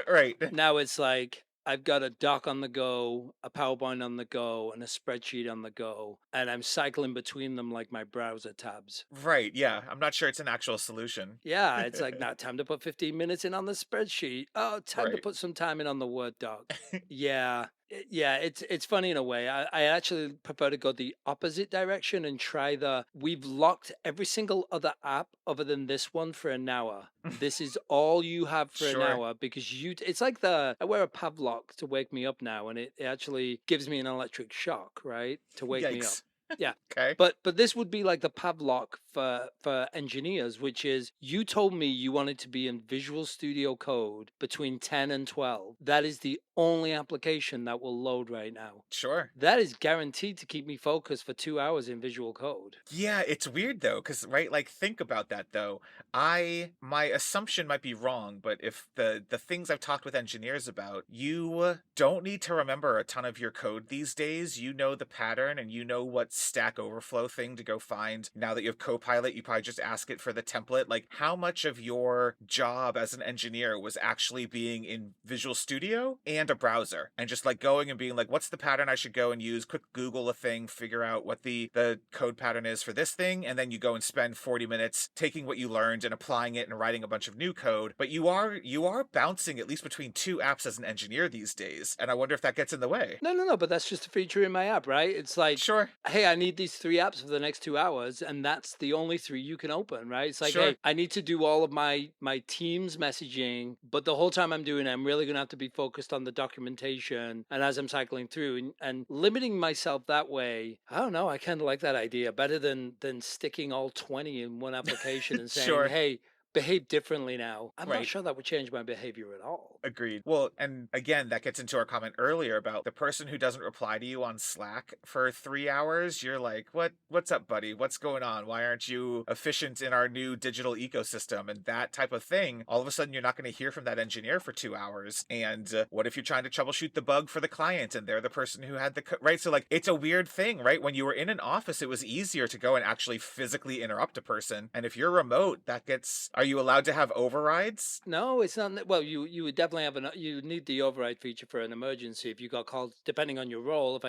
Right. Now it's like I've got a doc on the go, a PowerPoint on the go, and a spreadsheet on the go, and I'm cycling between them like my browser tabs. Right. Yeah. I'm not sure it's an actual solution. Yeah, it's like, now time to put 15 minutes in on the spreadsheet. Oh, time to Right. put some time in on the Word doc. Yeah. Yeah, it's funny in a way. I actually prefer to go the opposite direction and try we've locked every single other app other than this one for an hour. This is all you have for an Sure. hour because it's like I wear a Pavlok to wake me up now, and it actually gives me an electric shock, right? To wake me up. Yikes. Yeah. Okay. But this would be like the Pavlok for engineers, which is, you told me you wanted to be in Visual Studio Code between 10 and 12. That is the only application that will load right now. Sure. That is guaranteed to keep me focused for 2 hours in Visual Code. Yeah, it's weird though, because right, like think about that though. My assumption might be wrong, but if the things I've talked with engineers about, you don't need to remember a ton of your code these days. You know the pattern and you know what Stack Overflow thing to go find. Now that you have Copilot, you probably just ask it for the template. Like how much of your job as an engineer was actually being in Visual Studio and a browser and just like going and being like, what's the pattern I should go and use? Quick Google a thing, figure out what the code pattern is for this thing, and then you go and spend 40 minutes taking what you learned and applying it and writing a bunch of new code. But you are bouncing at least between two apps as an engineer these days, and I wonder if that gets in the way. No, but that's just a feature in my app, right? It's like, Sure. hey, I need these 3 apps for the next 2 hours, and that's the only 3 you can open, right? It's like, Sure. hey, I need to do all of my Teams messaging, but the whole time I'm doing it, I'm really gonna have to be focused on the documentation and as I'm cycling through, and limiting myself that way. I don't know. I kind of like that idea better than sticking all 20 in one application and saying, Sure. hey, behave differently now, I'm not Right. sure that would change my behavior at all. Agreed. Well, and again, that gets into our comment earlier about the person who doesn't reply to you on Slack for 3 hours. You're like, what's up, buddy? What's going on? Why aren't you efficient in our new digital ecosystem? And that type of thing. All of a sudden, you're not going to hear from that engineer for 2 hours. And what if you're trying to troubleshoot the bug for the client and they're the person who had the right? So like, it's a weird thing, right? When you were in an office, it was easier to go and actually physically interrupt a person. And if you're remote, that gets. Are you allowed to have overrides? No, it's not. Well, you would definitely have you need the override feature for an emergency if you got called. Depending on your role, if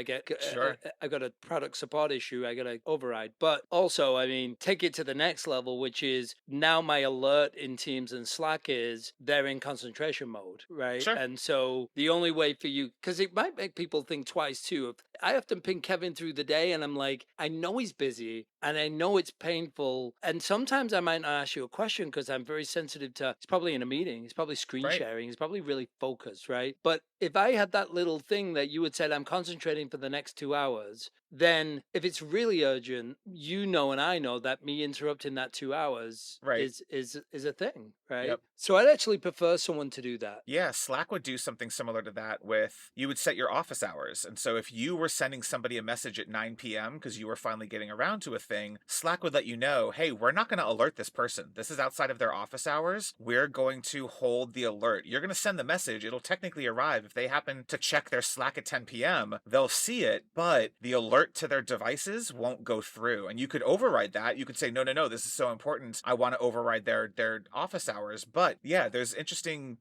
Sure. I got a product support issue, I got to override. But also, I mean, take it to the next level, which is now my alert in Teams and Slack is they're in concentration mode, right? Sure. And so the only way for you, because it might make people think twice too. If I often ping Kevin through the day, and I'm like, I know he's busy, and I know it's painful, and sometimes I might not ask you a question because I'm very sensitive to. He's probably in a meeting. He's probably screen Right. sharing. He's probably really focused, right? But if I had that little thing that you had said, I'm concentrating for the next 2 hours, then if it's really urgent, you know, and I know that me interrupting that 2 hours Right. is a thing, right? Yep. So I'd actually prefer someone to do that. Yeah, Slack would do something similar to that with you would set your office hours. And so if you were sending somebody a message at 9 p.m. because you were finally getting around to a thing, Slack would let you know, hey, we're not going to alert this person. This is outside of their office hours. We're going to hold the alert. You're going to send the message. It'll technically arrive. If they happen to check their Slack at 10 p.m., they'll see it, but the alert to their devices won't go through. And you could override that. You could say, no, no, no, this is so important. I want to override their office hours. But yeah, there's interesting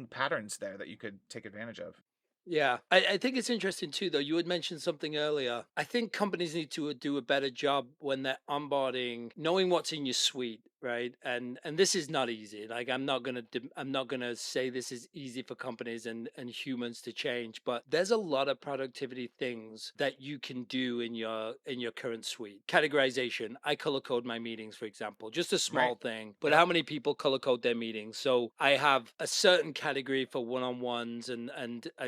patterns there that you could take advantage of. Yeah, I think it's interesting too, though. You had mentioned something earlier. I think companies need to do a better job when they're onboarding, knowing what's in your suite, right? And this is not easy. Like I'm not gonna say this is easy for companies and humans to change, but there's a lot of productivity things that you can do in your current suite. Categorization. I color code my meetings, for example, just a small Right. thing. But Yep. how many people color code their meetings? So I have a certain category for one-on-ones and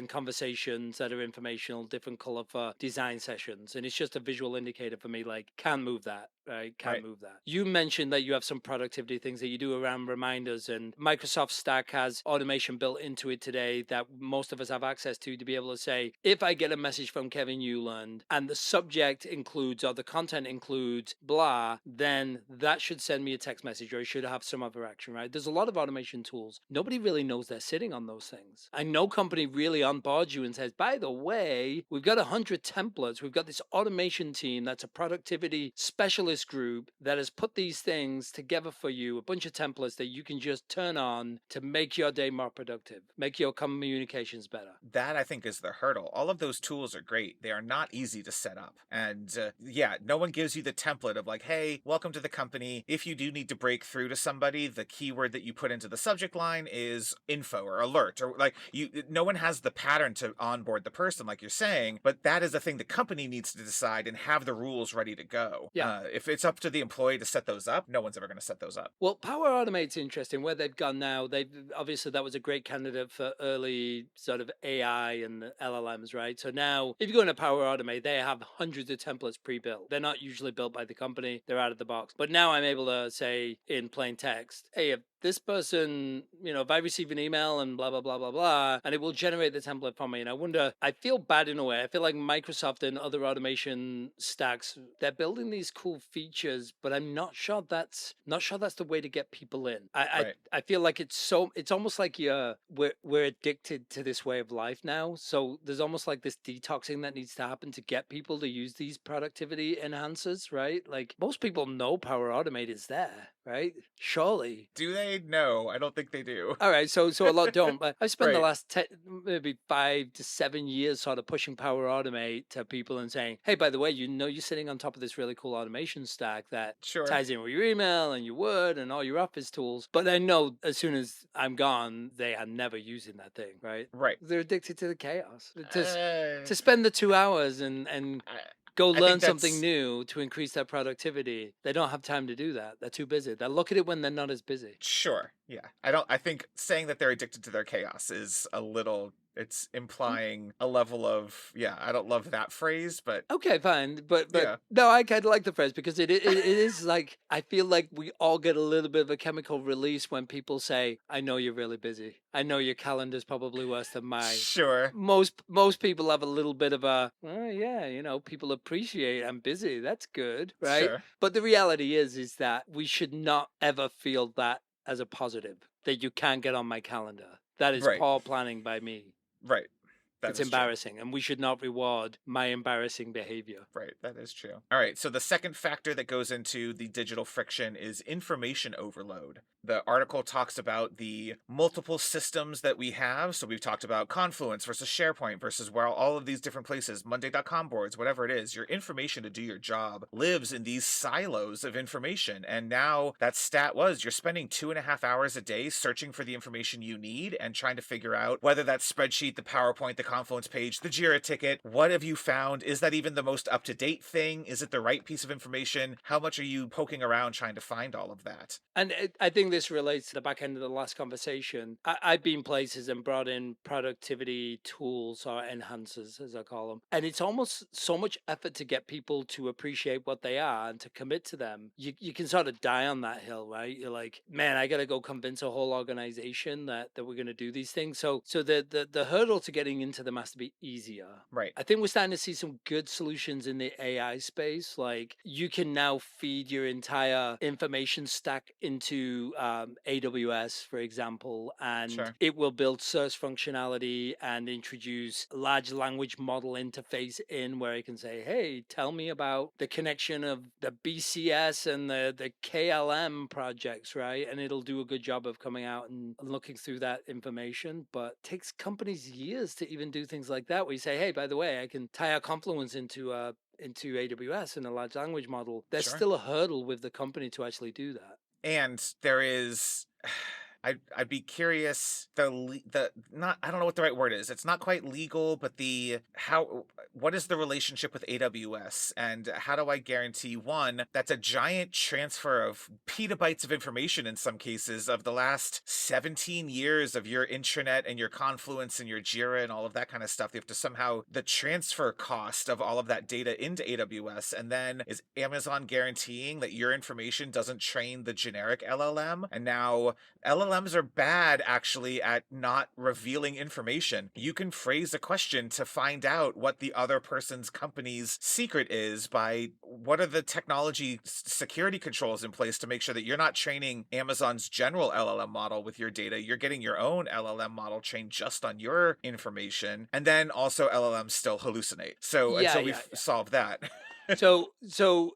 conversations that are informational, different color for design sessions. And it's just a visual indicator for me, like, can't move that, right? Can't Right. move that. You mentioned that you have some productivity things that you do around reminders, and Microsoft Stack has automation built into it today that most of us have access to be able to say, if I get a message from Kevin Newland and the subject includes or the content includes blah, then that should send me a text message or it should have some other action, right? There's a lot of automation tools. Nobody really knows they're sitting on those things. And no company really onboards you and says, by the way, we've got 100 templates. We've got this automation team that's a productivity specialist group that has put these things together for you, a bunch of templates that you can just turn on to make your day more productive, make your communications better. That I think is the hurdle. All of those tools are great. They are not easy to set up. And yeah, no one gives you the template of like, hey, welcome to the company. If you do need to break through to somebody, the keyword that you put into the subject line is info or alert or like no one has the pattern to onboard the person like you're saying, but that is a thing the company needs to decide and have the rules ready to go. Yeah. If it's up to the employee to set those up, no one's ever going to set those up. Well, Power Automate's interesting where they've gone now. They've obviously that was a great candidate for early sort of AI and the LLMs, right? So now if you go into Power Automate, they have hundreds of templates pre-built. They're not usually built by the company, they're out of the box. But now I'm able to say in plain text, hey, if this person, if I receive an email and blah, blah, blah, blah, blah, and it will generate the template for me. And I feel bad in a way. I feel like Microsoft and other automation stacks, they're building these cool features, but I'm not sure that's the way to get people in. Right. I feel like it's almost like we're addicted to this way of life now. So there's almost like this detoxing that needs to happen to get people to use these productivity enhancers, right? Like most people know Power Automate is there, right? Surely. Do they? No, I don't think they do. All right, so a lot don't, but I spent the Right. last maybe 5 to 7 years sort of pushing Power Automate to people and saying, hey, by the way, you're sitting on top of this really cool automation stack that Sure. ties in with your email and your Word and all your Office tools. But I know as soon as I'm gone, they are never using that thing, right? Right. They're addicted to the chaos. Uh, To spend the 2 hours and I, go I learn think something that's new to increase their productivity, they don't have time to do that. They're too busy. They look at it when they're not as busy. sure. Yeah. I think saying that they're addicted to their chaos is a little It's implying a level of, yeah, I don't love that phrase, but Okay, fine, but yeah. no, I kind of like the phrase because it is like I feel like we all get a little bit of a chemical release when people say, "I know you're really busy. I know your calendar's probably worse than mine." Sure. Most people have a little bit of a, oh yeah, people appreciate I'm busy. That's good, right? Sure. But the reality is that we should not ever feel that as a positive that you can't get on my calendar. That is Right. poor planning by me. Right. That It's is true. embarrassing, and we should not reward my embarrassing behavior. Right, that is true. All right, so the second factor that goes into the digital friction is information overload. The article talks about the multiple systems that we have. So we've talked about Confluence versus SharePoint versus where all of these different places, Monday.com boards, whatever it is, your information to do your job lives in these silos of information. And now that stat was you're spending 2.5 hours a day searching for the information you need and trying to figure out whether that spreadsheet, the PowerPoint, the Confluence page, the Jira ticket, what have you found? Is that even the most up-to-date thing? Is it the right piece of information? How much are you poking around trying to find all of that? And I think this relates to the back end of the last conversation. I've been places and brought in productivity tools or enhancers, as I call them. And it's almost so much effort to get people to appreciate what they are and to commit to them. You can sort of die on that hill, right? You're like, man, I got to go convince a whole organization that we're going to do these things. So the hurdle to getting into them has to be easier. Right. I think we're starting to see some good solutions in the AI space. Like you can now feed your entire information stack into AWS, for example, and Sure. it will build search functionality and introduce a large language model interface in where it can say, hey, tell me about the connection of the BCS and the KLM projects, right? And it'll do a good job of coming out and looking through that information. But it takes companies years to even do things like that, where you say, hey, by the way, I can tie our Confluence into AWS and a large language model. There's Sure. still a hurdle with the company to actually do that. And there is I'd be curious the not, I don't know what the right word is. It's not quite legal, but the how what is the relationship with AWS and how do I guarantee one that's a giant transfer of petabytes of information in some cases of the last 17 years of your intranet and your Confluence and your Jira and all of that kind of stuff. They have to somehow the transfer cost of all of that data into AWS, and then is Amazon guaranteeing that your information doesn't train the generic LLM? And now LLMs are bad actually at not revealing information. You can phrase a question to find out what the other person's company's secret is by what are the technology security controls in place to make sure that you're not training Amazon's general LLM model with your data. You're getting your own LLM model trained just on your information. And then also LLMs still hallucinate. So Yeah, until yeah, we've yeah. solved that. So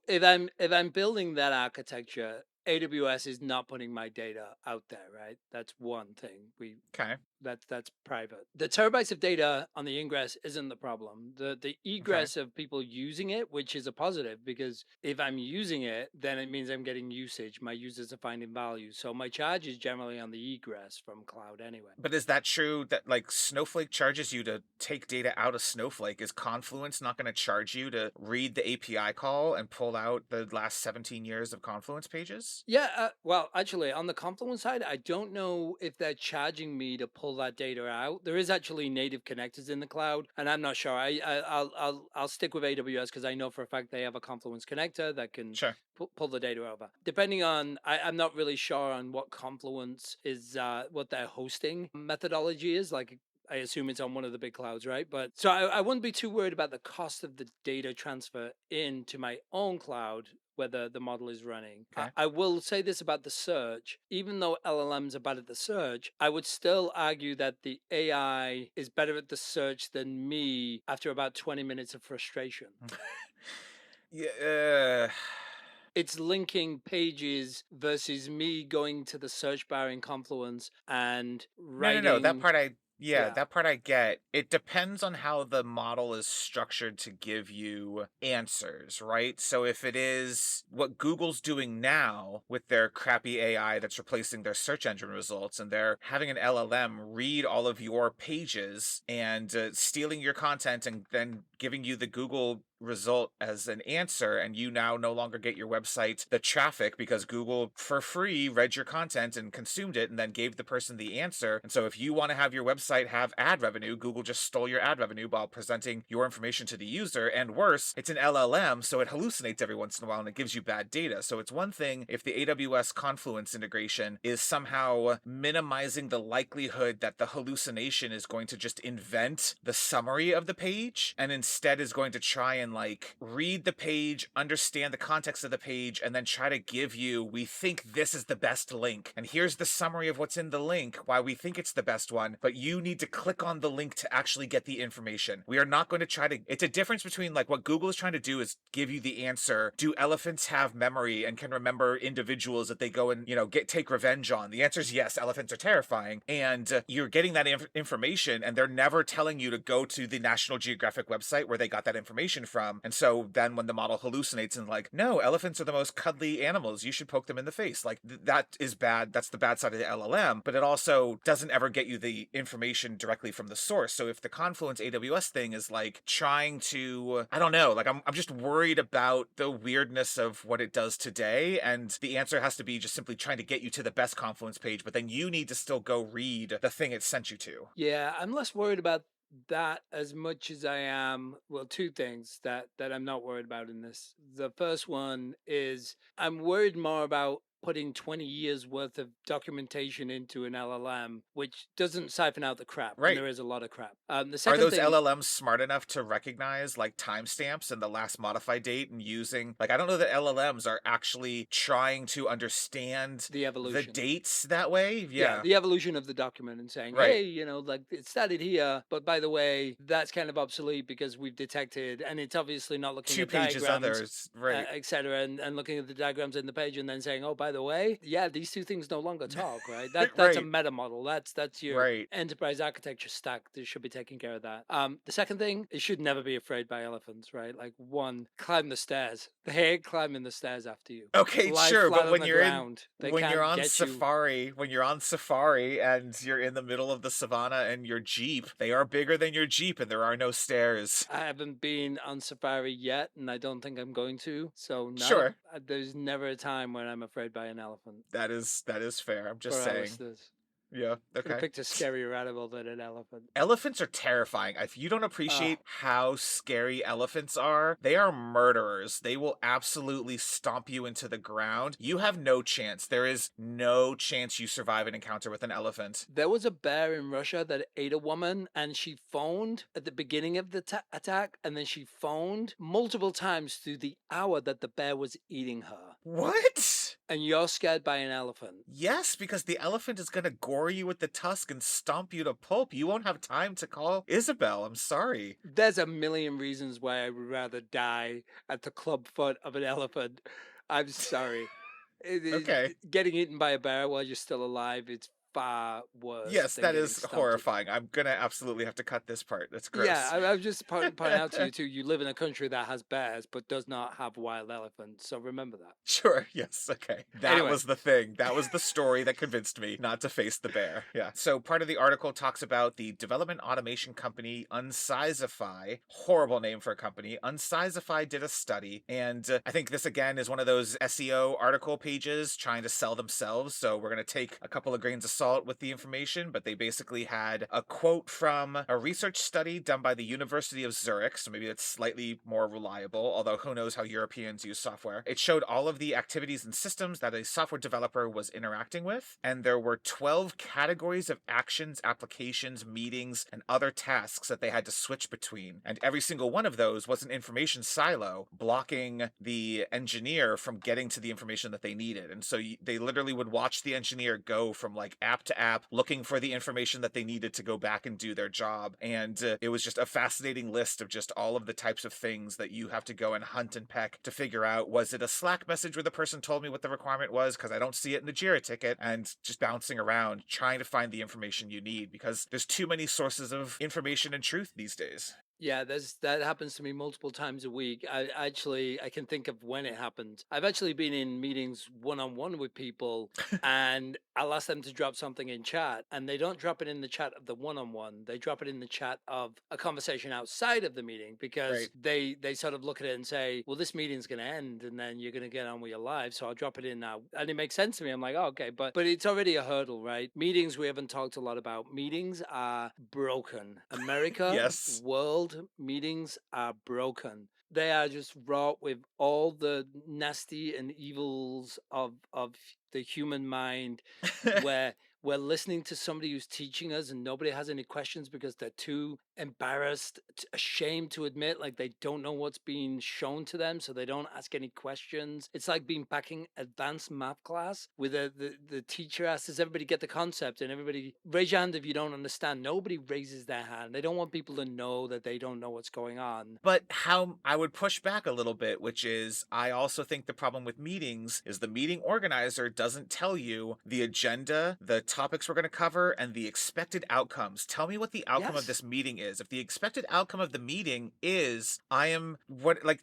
if I'm building that architecture, AWS is not putting my data out there, right? That's one thing. Okay. That's private. The terabytes of data on the ingress isn't the problem. The Okay. egress of people using it, which is a positive, because if I'm using it, then it means I'm getting usage. My users are finding value. So my charge is generally on the egress from cloud anyway. But is that true that like Snowflake charges you to take data out of Snowflake? Is Confluence not going to charge you to read the API call and pull out the last 17 years of Confluence pages? Yeah, well, actually, on the Confluence side, I don't know if they're charging me to pull that data out. There is actually native connectors in the cloud, and I'm not sure. I'll stick with AWS because I know for a fact they have a Confluence connector that can Sure. pull the data over. Depending on, I'm not really sure on what Confluence is, what their hosting methodology is. Like, I assume it's on one of the big clouds, right? But so I wouldn't be too worried about the cost of the data transfer into my own cloud, whether the model is running. Okay. I will say this about the search. Even though LLMs are bad at the search, I would still argue that the AI is better at the search than me after about 20 minutes of frustration. Yeah. It's linking pages versus me going to the search bar in Confluence and No. That writing. part yeah, Yeah. that part I get. It depends on how the model is structured to give you answers, right? So if it is what Google's doing now with their crappy AI that's replacing their search engine results, and they're having an LLM read all of your pages and stealing your content and then giving you the Google result as an answer, and you now no longer get your website the traffic because Google for free read your content and consumed it and then gave the person the answer. And so if you want to have your website have ad revenue, Google just stole your ad revenue while presenting your information to the user. And worse, it's an LLM, so it hallucinates every once in a while and it gives you bad data. So it's one thing if the AWS Confluence integration is somehow minimizing the likelihood that the hallucination is going to just invent the summary of the page and instead is going to try and like read the page, understand the context of the page, and then try to give you, we think this is the best link. And here's the summary of what's in the link, why we think it's the best one, but you need to click on the link to actually get the information. We are not going to try to, it's a difference between like what Google is trying to do is give you the answer. Do elephants have memory and can remember individuals that they go and, take revenge on? The answer is yes, elephants are terrifying. And you're getting that information and they're never telling you to go to the National Geographic website where they got that information from. And so then when the model hallucinates and like, no, elephants are the most cuddly animals, you should poke them in the face. Like that is bad. That's the bad side of the LLM, but it also doesn't ever get you the information directly from the source. So if the Confluence AWS thing is like trying to, I don't know, like I'm just worried about the weirdness of what it does today. And the answer has to be just simply trying to get you to the best Confluence page, but then you need to still go read the thing it sent you to. Yeah, I'm less worried about that as much as I am, well, two things that I'm not worried about in this. The first one is I'm worried more about putting 20 years worth of documentation into an LLM, which doesn't siphon out the crap. Right. And there is a lot of crap. The Are second those thing, LLMs smart enough to recognize like timestamps and the last modified date and using like I don't know that LLMs are actually trying to understand the evolution. dates that way. Yeah. The evolution of the document and saying, Right. hey, like it started here, but by the way, that's kind of obsolete because we've detected, and it's obviously not looking Two at pages diagrams, others. Right. etc., and looking at the diagrams in the page and then saying, oh, by the way, yeah, these two things no longer talk, right? That's a Right. meta model. That's your Right. enterprise architecture stack that should be taking care of that. The second thing, it should never be afraid by elephants, right? Like one, climb the stairs. They ain't climbing the stairs after you. Okay, Lie sure, flat but on when the you're ground. They when can't you're on get you. safari, when you're on safari and you're in the middle of the savannah and your Jeep, they are bigger than your Jeep and there are no stairs. I haven't been on safari yet, and I don't think I'm going to. So Sure. there's never a time when I'm afraid by an elephant. That is fair. I'm just For our saying. listeners. Yeah, Could have okay. picked a scarier animal than an elephant. Elephants are terrifying. If you don't appreciate how scary elephants are, they are murderers. They will absolutely stomp you into the ground. You have no chance. There is no chance you survive an encounter with an elephant. There was a bear in Russia that ate a woman, and she phoned at the beginning of the attack, and then she phoned multiple times through the hour that the bear was eating her. What? And you're scared by an elephant. Yes, because the elephant is going to gore you with the tusk and stomp you to pulp. You won't have time to call Isabel. I'm sorry. There's a million reasons why I would rather die at the club foot of an elephant. I'm sorry. Okay. Getting eaten by a bear while you're still alive, it's far worse. Yes, than that getting is stomped. horrifying. I'm going to absolutely have to cut this part. That's gross. Yeah, I'm just pointing out to you too. You live in a country that has bears but does not have wild elephants. So remember that. Sure, yes, okay. That Anyway. was the thing. That was the story that convinced me not to face the bear. Yeah. So part of the article talks about the development automation company Unsizeify. Horrible name for a company. Unsizeify did a study, and I think this again is one of those SEO article pages trying to sell themselves. So we're going to take a couple of grains of salt with the information, but they basically had a quote from a research study done by the University of Zurich, so maybe it's slightly more reliable, although who knows how Europeans use software. It showed all of the activities and systems that a software developer was interacting with, and there were 12 categories of actions, applications, meetings, and other tasks that they had to switch between, and every single one of those was an information silo blocking the engineer from getting to the information that they needed. And so they literally would watch the engineer go from like app to app looking for the information that they needed to go back and do their job. And it was just a fascinating list of just all of the types of things that you have to go and hunt and peck to figure out, was it a Slack message where the person told me what the requirement was because I don't see it in the Jira ticket, and just bouncing around trying to find the information you need because there's too many sources of information and truth these days. Yeah, that happens to me multiple times a week. I can think of when it happened. I've actually been in meetings one on one with people, and I'll ask them to drop something in chat, and they don't drop it in the chat of the one on one. They drop it in the chat of a conversation outside of the meeting because Right. they sort of look at it and say, "Well, this meeting's going to end, and then you're going to get on with your life, so I'll drop it in now." And it makes sense to me. I'm like, oh, okay, but it's already a hurdle, right? Meetings we haven't talked a lot about. Meetings are broken. America, Yes. world meetings are broken. They are just wrought with all the nasty and evils of the human mind, where we're listening to somebody who's teaching us and nobody has any questions because they're too embarrassed, ashamed to admit like they don't know what's being shown to them, so they don't ask any questions. It's like being back in advanced math class where the teacher asks, does everybody get the concept? And everybody raise your hand if you don't understand. Nobody raises their hand. They don't want people to know that they don't know what's going on. But how I would push back a little bit, which is I also think the problem with meetings is the meeting organizer doesn't tell you the agenda, the topics we're going to cover, and the expected outcomes. Tell me what the outcome of Yes. this meeting is. If the expected outcome of the meeting is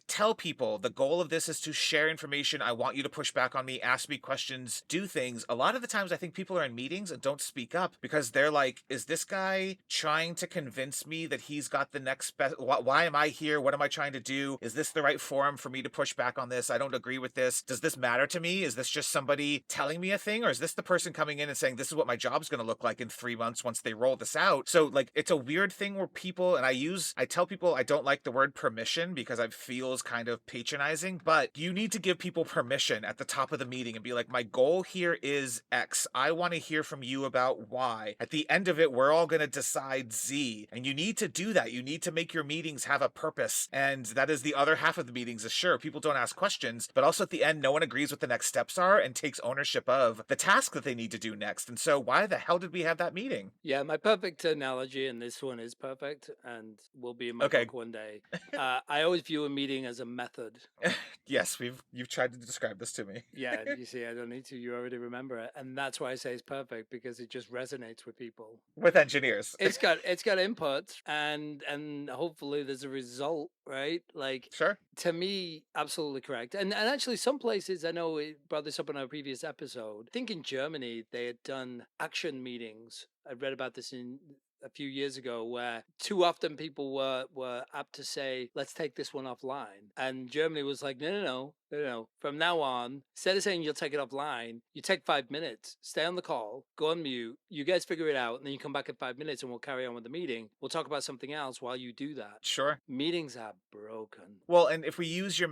tell people the goal of this is to share information. I want you to push back on me, ask me questions, do things. A lot of the times I think people are in meetings and don't speak up because they're like, is this guy trying to convince me that he's got the next best? Why am I here? What am I trying to do? Is this the right forum for me to push back on this? I don't agree with this. Does this matter to me? Is this just somebody telling me a thing? Or is this the person coming in and saying, this is what my job's going to look like in 3 months once they roll this out? So like, it's a weird thing where people, and I tell people I don't like the word permission because it feels kind of patronizing, but you need to give people permission at the top of the meeting and be like, my goal here is X. I want to hear from you about Y. At the end of it, we're all going to decide Z. And you need to do that. You need to make your meetings have a purpose. And that is the other half of the meetings is sure, people don't ask questions, but also at the end, no one agrees what the next steps are and takes ownership of the task that they need to do next. And so why the hell did we have that meeting? Yeah, my perfect analogy, and this one is perfect and will be in my Okay. book one day. I always view a meeting as a method. Yes, you've tried to describe this to me. Yeah, you see, I don't need to. You already remember it, and that's why I say it's perfect because it just resonates with people. With engineers. It's got input, and hopefully there's a result, right? Like, Sure. to me, absolutely correct. And actually, some places, I know we brought this up in our previous episode. I think in Germany they had done action meetings. I read about this in a few years ago, where too often people were apt to say, let's take this one offline, and Germany was like, no. From now on, instead of saying you'll take it offline, you take 5 minutes, stay on the call, go on mute, you guys figure it out, and then you come back in 5 minutes and we'll carry on with the meeting. We'll talk about something else while you do that. Sure. Meetings are broken. Well, and if we use your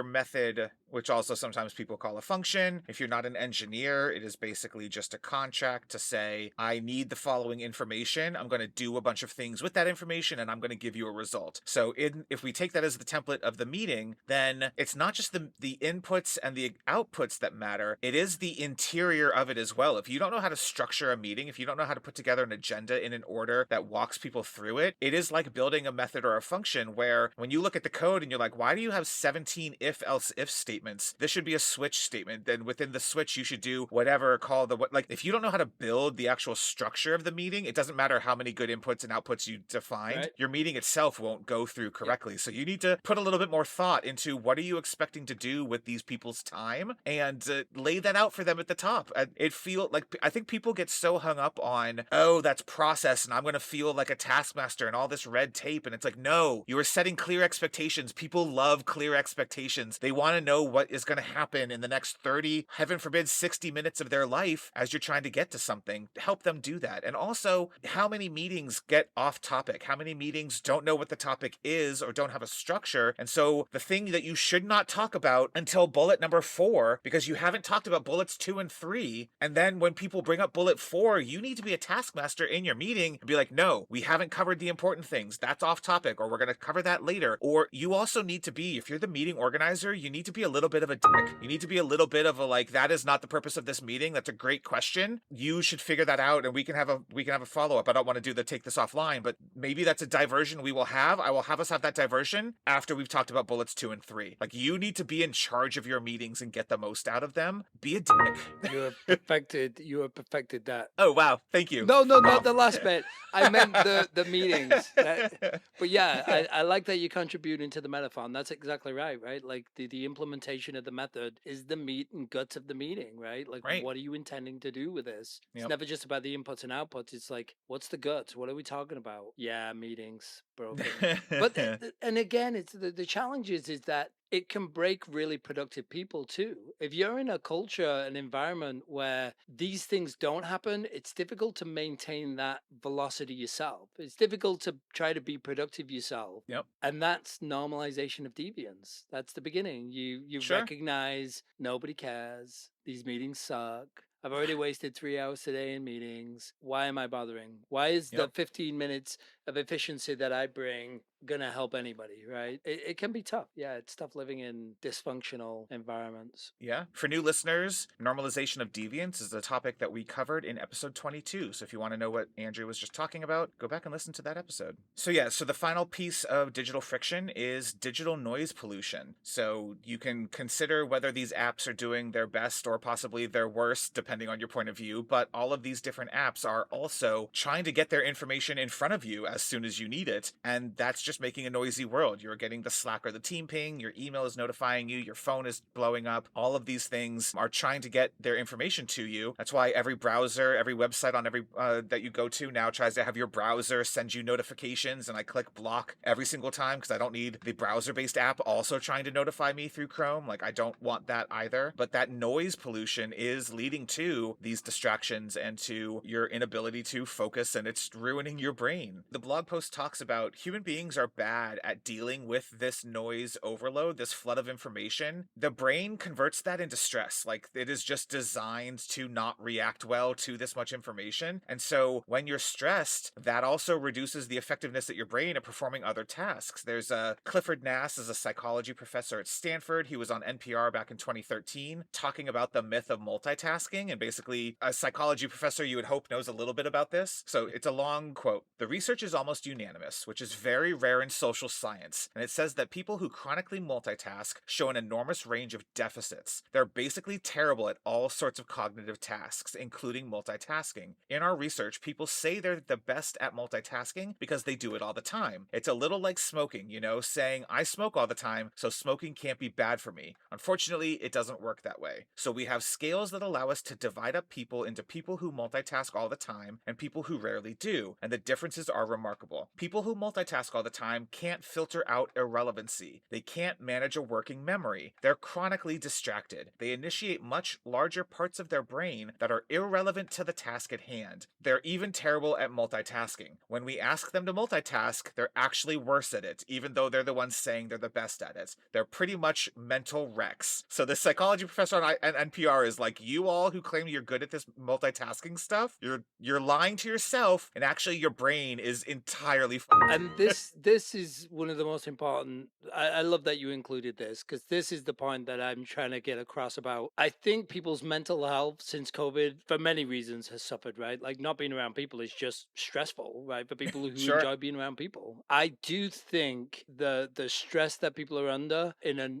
method, which also sometimes people call a function, if you're not an engineer, it is basically just a contract to say, I need the following information. I'm going to do a bunch of things with that information and I'm going to give you a result. So if we take that as the template of the meeting, then it's not just the inputs and the outputs that matter. It is the interior of it as well. If you don't know how to structure a meeting, if you don't know how to put together an agenda in an order that walks people through it, it is like building a method or a function where when you look at the code and you're like, why do you have 17 if else if statements? This should be a switch statement. Then within the switch, you should do whatever call the what. Like if you don't know how to build the actual structure of the meeting, it doesn't matter how many good inputs and outputs you defined. Right. Your meeting itself won't go through correctly. So you need to put a little bit more thought into what are you expecting to do with these people's time and lay that out for them at the top. It feel like I think people get so hung up on, oh, that's process and I'm going to feel like a taskmaster and all this red tape. And it's like, no, you are setting clear expectations. People love clear expectations. They want to know what is going to happen in the next 30, heaven forbid, 60 minutes of their life as you're trying to get to something. Help them do that. And also, how many meetings get off topic? How many meetings don't know what the topic is or don't have a structure? And so the thing that you should not talk about until bullet number 4, because you haven't talked about bullets 2 and 3. And then when people bring up bullet 4, you need to be a taskmaster in your meeting and be like, no, we haven't covered the important things. That's off topic, or we're going to cover that later. Or you also need to be, if you're the meeting organizer, you need to be a little bit of a dick. You need to be a little bit of a like, that is not the purpose of this meeting. That's a great question. You should figure that out and we can have a follow-up. I don't want to do the take this offline, but maybe that's a diversion we will have. I will have us have that diversion after we've talked about bullets 2 and 3. Like you need to be in charge of your meetings and get the most out of them, be a dick. You have perfected that. Oh, wow. Thank you. No, Fuck not off. the last bit. I meant the meetings. But yeah, I like that you're contributing to the metaphon. That's exactly right? Like the implementation of the method is the meat and guts of the meeting, right? Like, Right. what are you intending to do with this? It's Yep. never just about the inputs and outputs. It's like, what's the guts? What are we talking about? Yeah, meetings, broken. But and again, it's the challenge is that it can break really productive people too. If you're in a culture, an environment where these things don't happen, it's difficult to maintain that velocity yourself. It's difficult to try to be productive yourself. Yep. And that's normalization of deviance. That's the beginning. You Sure. recognize nobody cares. These meetings suck. I've already wasted 3 hours today in meetings. Why am I bothering? Why is the Yep. 15 minutes of efficiency that I bring gonna help anybody, right? It can be tough. Yeah, it's tough living in dysfunctional environments. Yeah. For new listeners, normalization of deviance is a topic that we covered in episode 22. So if you want to know what Andrew was just talking about, go back and listen to that episode. So so the final piece of digital friction is digital noise pollution. So you can consider whether these apps are doing their best or possibly their worst, depending on your point of view. But all of these different apps are also trying to get their information in front of you as soon as you need it. And that's just making a noisy world. You're getting the Slack or the team ping, your email is notifying you, your phone is blowing up. All of these things are trying to get their information to you. That's why every browser, every website on every that you go to now tries to have your browser send you notifications, and I click block every single time because I don't need the browser-based app also trying to notify me through Chrome. Like, I don't want that either. But that noise pollution is leading to these distractions and to your inability to focus, and it's ruining your brain. The blog post talks about human beings are bad at dealing with this noise overload, this flood of information. The brain converts that into stress. Like, it is just designed to not react well to this much information. And so when you're stressed, that also reduces the effectiveness at your brain at performing other tasks. There's Clifford Nass is a psychology professor at Stanford. He was on NPR back in 2013 talking about the myth of multitasking. And basically, a psychology professor you would hope knows a little bit about this. So it's a long quote. The research is almost unanimous, which is very rare in social science. And it says that people who chronically multitask show an enormous range of deficits. They're basically terrible at all sorts of cognitive tasks, including multitasking. In our research, people say they're the best at multitasking because they do it all the time. It's a little like smoking, saying, I smoke all the time, so smoking can't be bad for me. Unfortunately, it doesn't work that way. So we have scales that allow us to divide up people into people who multitask all the time and people who rarely do, and the differences are remarkable. People who multitask all the time can't filter out irrelevancy. They can't manage a working memory. They're chronically distracted. They initiate much larger parts of their brain that are irrelevant to the task at hand. They're even terrible at multitasking. When we ask them to multitask, they're actually worse at it, even though they're the ones saying they're the best at it. They're pretty much mental wrecks. So the psychology professor on NPR is like, you all who claim you're good at this multitasking stuff, you're lying to yourself, and actually your brain is entirely And this is one of the most important. I love that you included this, because this is the point that I'm trying to get across about. I think people's mental health since COVID, for many reasons, has suffered, right? Like, not being around people is just stressful, right? For people who Sure. enjoy being around people. I do think the stress that people are under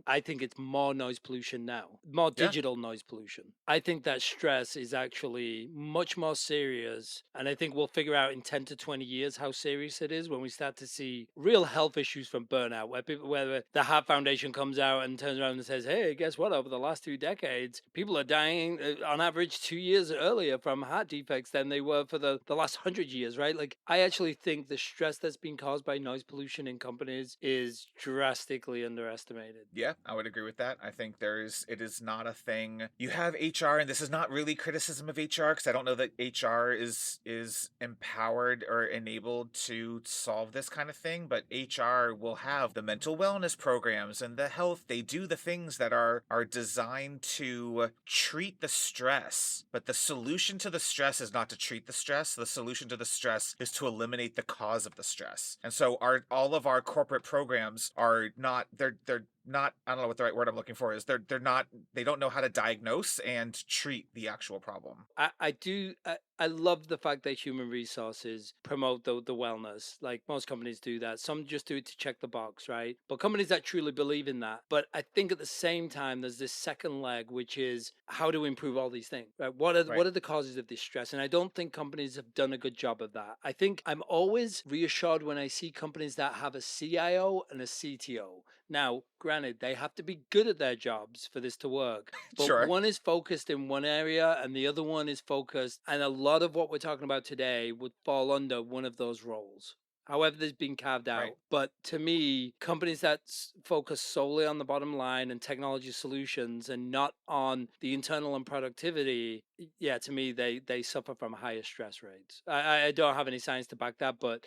I think it's more noise pollution now, more Yeah. digital noise pollution. I think that stress is actually much more serious, and I think we'll figure out in 10 to 20 years how serious it is when we start to see real health issues from burnout, where the Heart Foundation comes out and turns around and says, hey, guess what? Over the last 2 decades, people are dying on average 2 years earlier from heart defects than they were for the last 100 years, right? Like, I actually think the stress that's being caused by noise pollution in companies is drastically underestimated. Yeah, I would agree with that. I think it is not a thing. You have HR, and this is not really criticism of HR, because I don't know that HR is empowered or enabled to solve this kind of thing, but HR will have the mental wellness programs and the health. They do the things that are designed to treat the stress, but the solution to the stress is not to treat the stress. The solution to the stress is to eliminate the cause of the stress. And so all of our corporate programs are not, they're not, I don't know what the right word I'm looking for is. They're not, they don't know how to diagnose and treat the actual problem. I love the fact that human resources promote the wellness. Like most companies do that. Some just do it to check the box, right? But companies that truly believe in that. But I think at the same time, there's this second leg, which is how to improve all these things. Right? Right. What are the causes of this stress? And I don't think companies have done a good job of that. I think I'm always reassured when I see companies that have a CIO and a CTO. Now, granted, they have to be good at their jobs for this to work, but Sure. one is focused in one area and the other one is focused. And a lot of what we're talking about today would fall under one of those roles. However, there's been carved Right. out. But to me, companies that focus solely on the bottom line and technology solutions and not on the internal and productivity, yeah, to me, they suffer from higher stress rates. I don't have any science to back that, but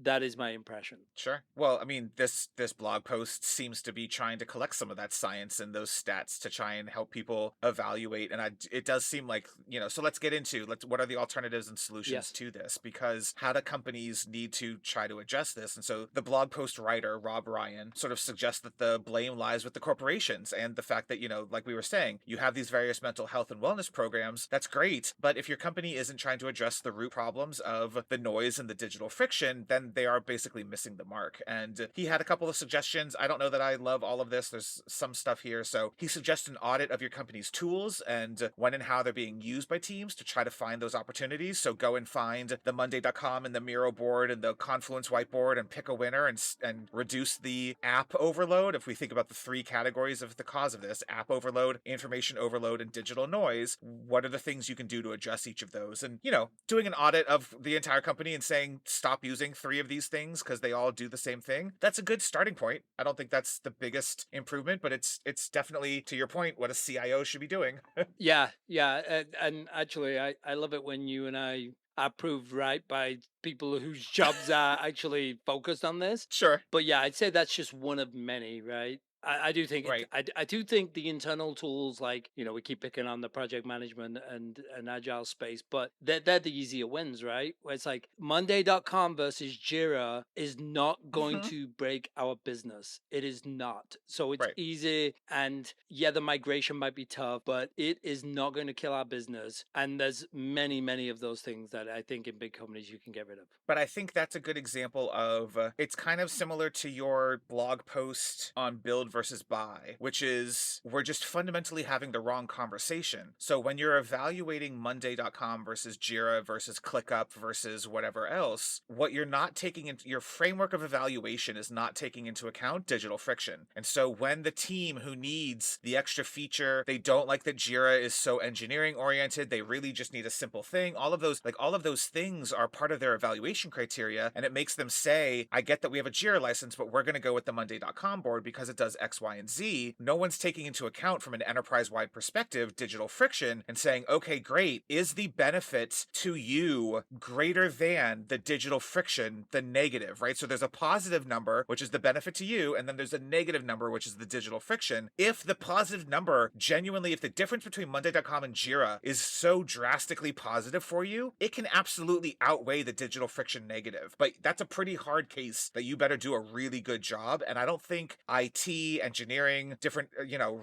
that is my impression. Sure. Well, I mean, this blog post seems to be trying to collect some of that science and those stats to try and help people evaluate. And it does seem like, so let's get into what are the alternatives and solutions Yes. to this? Because how do companies need to try to adjust this? And so the blog post writer, Rob Ryan, sort of suggests that the blame lies with the corporations and the fact that, like we were saying, you have these various mental health and wellness programs. That's great. But if your company isn't trying to address the root problems of the noise and the digital friction, then they are basically missing the mark. And he had a couple of suggestions. I don't know that I love all of this. There's some stuff here. So he suggests an audit of your company's tools and when and how they're being used by teams to try to find those opportunities. So go and find the Monday.com and the Miro board and the Confluence whiteboard and pick a winner and reduce the app overload. If we think about the three categories of the cause of this: app overload, information overload, and digital noise, what are the things you can do to address each of those? And, doing an audit of the entire company and saying, stop using three of these things because they all do the same thing. That's a good starting point. I don't think that's the biggest improvement, but it's definitely, to your point, what a CIO should be doing. Yeah. And actually, I love it when you and I are proved right by people whose jobs are actually focused on this. Sure. But yeah, I'd say that's just one of many, right? I do think Right. I do think the internal tools, like, we keep picking on the project management and agile space, but they're the easier wins, right? Where it's like Monday.com versus Jira is not going Hmm. to break our business. It is not. So it's Right. easy. And yeah, the migration might be tough, but it is not going to kill our business. And there's many, many of those things that I think in big companies you can get rid of. But I think that's a good example of it's kind of similar to your blog post on build versus buy, which is we're just fundamentally having the wrong conversation. So when you're evaluating Monday.com versus Jira versus ClickUp versus whatever else, what you're not taking into your framework of evaluation is not taking into account digital friction. And so when the team who needs the extra feature, they don't like that Jira is so engineering oriented, they really just need a simple thing. All of those things are part of their evaluation criteria, and it makes them say, I get that we have a Jira license, but we're going to go with the Monday.com board because it does X, Y, and Z. No one's taking into account from an enterprise-wide perspective digital friction and saying, okay, great, is the benefit to you greater than the digital friction, the negative, right? So there's a positive number, which is the benefit to you, and then there's a negative number, which is the digital friction. If the positive number genuinely, if the difference between Monday.com and Jira is so drastically positive for you, it can absolutely outweigh the digital friction negative. But that's a pretty hard case that you better do a really good job. And I don't think IT, engineering, different,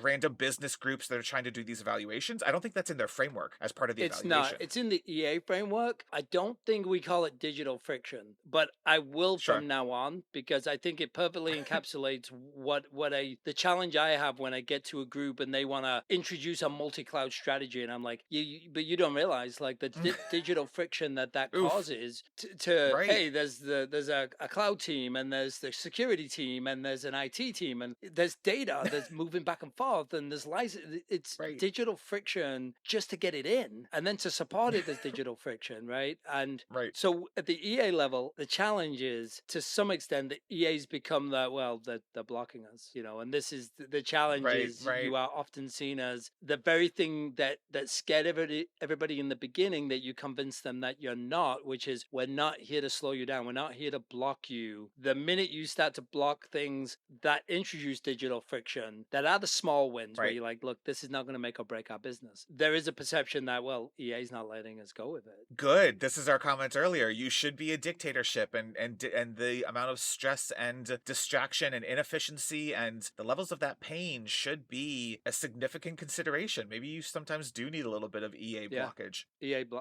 random business groups that are trying to do these evaluations, I don't think that's in their framework as part of the It's not. evaluation. It's in the EA framework. I don't think we call it digital friction, but I will Sure. from now on because I think it perfectly encapsulates what the challenge I have when I get to a group and they want to introduce a multi-cloud strategy, and I'm like, but you don't realize like the digital friction that Oof. causes to Right. hey, there's a cloud team and there's the security team and there's an IT team and there's data that's moving back and forth and there's license. It's Right. digital friction just to get it in, and then to support it, there's digital friction, right? And Right. so at the EA level, the challenge is to some extent that EA's become that, well, they're blocking us, and this is the challenge Right. is Right. you are often seen as the very thing that scared everybody in the beginning that you convince them that you're not, which is we're not here to slow you down. We're not here to block you. The minute you start to block things that introduce digital friction that are the small wins where Right. you're like, look, this is not going to make or break our business. There is a perception that, well, EA's not letting us go with it. Good. This is our comment earlier. You should be a dictatorship, and the amount of stress and distraction and inefficiency and the levels of that pain should be a significant consideration. Maybe you sometimes do need a little bit of EA Yeah. blockage.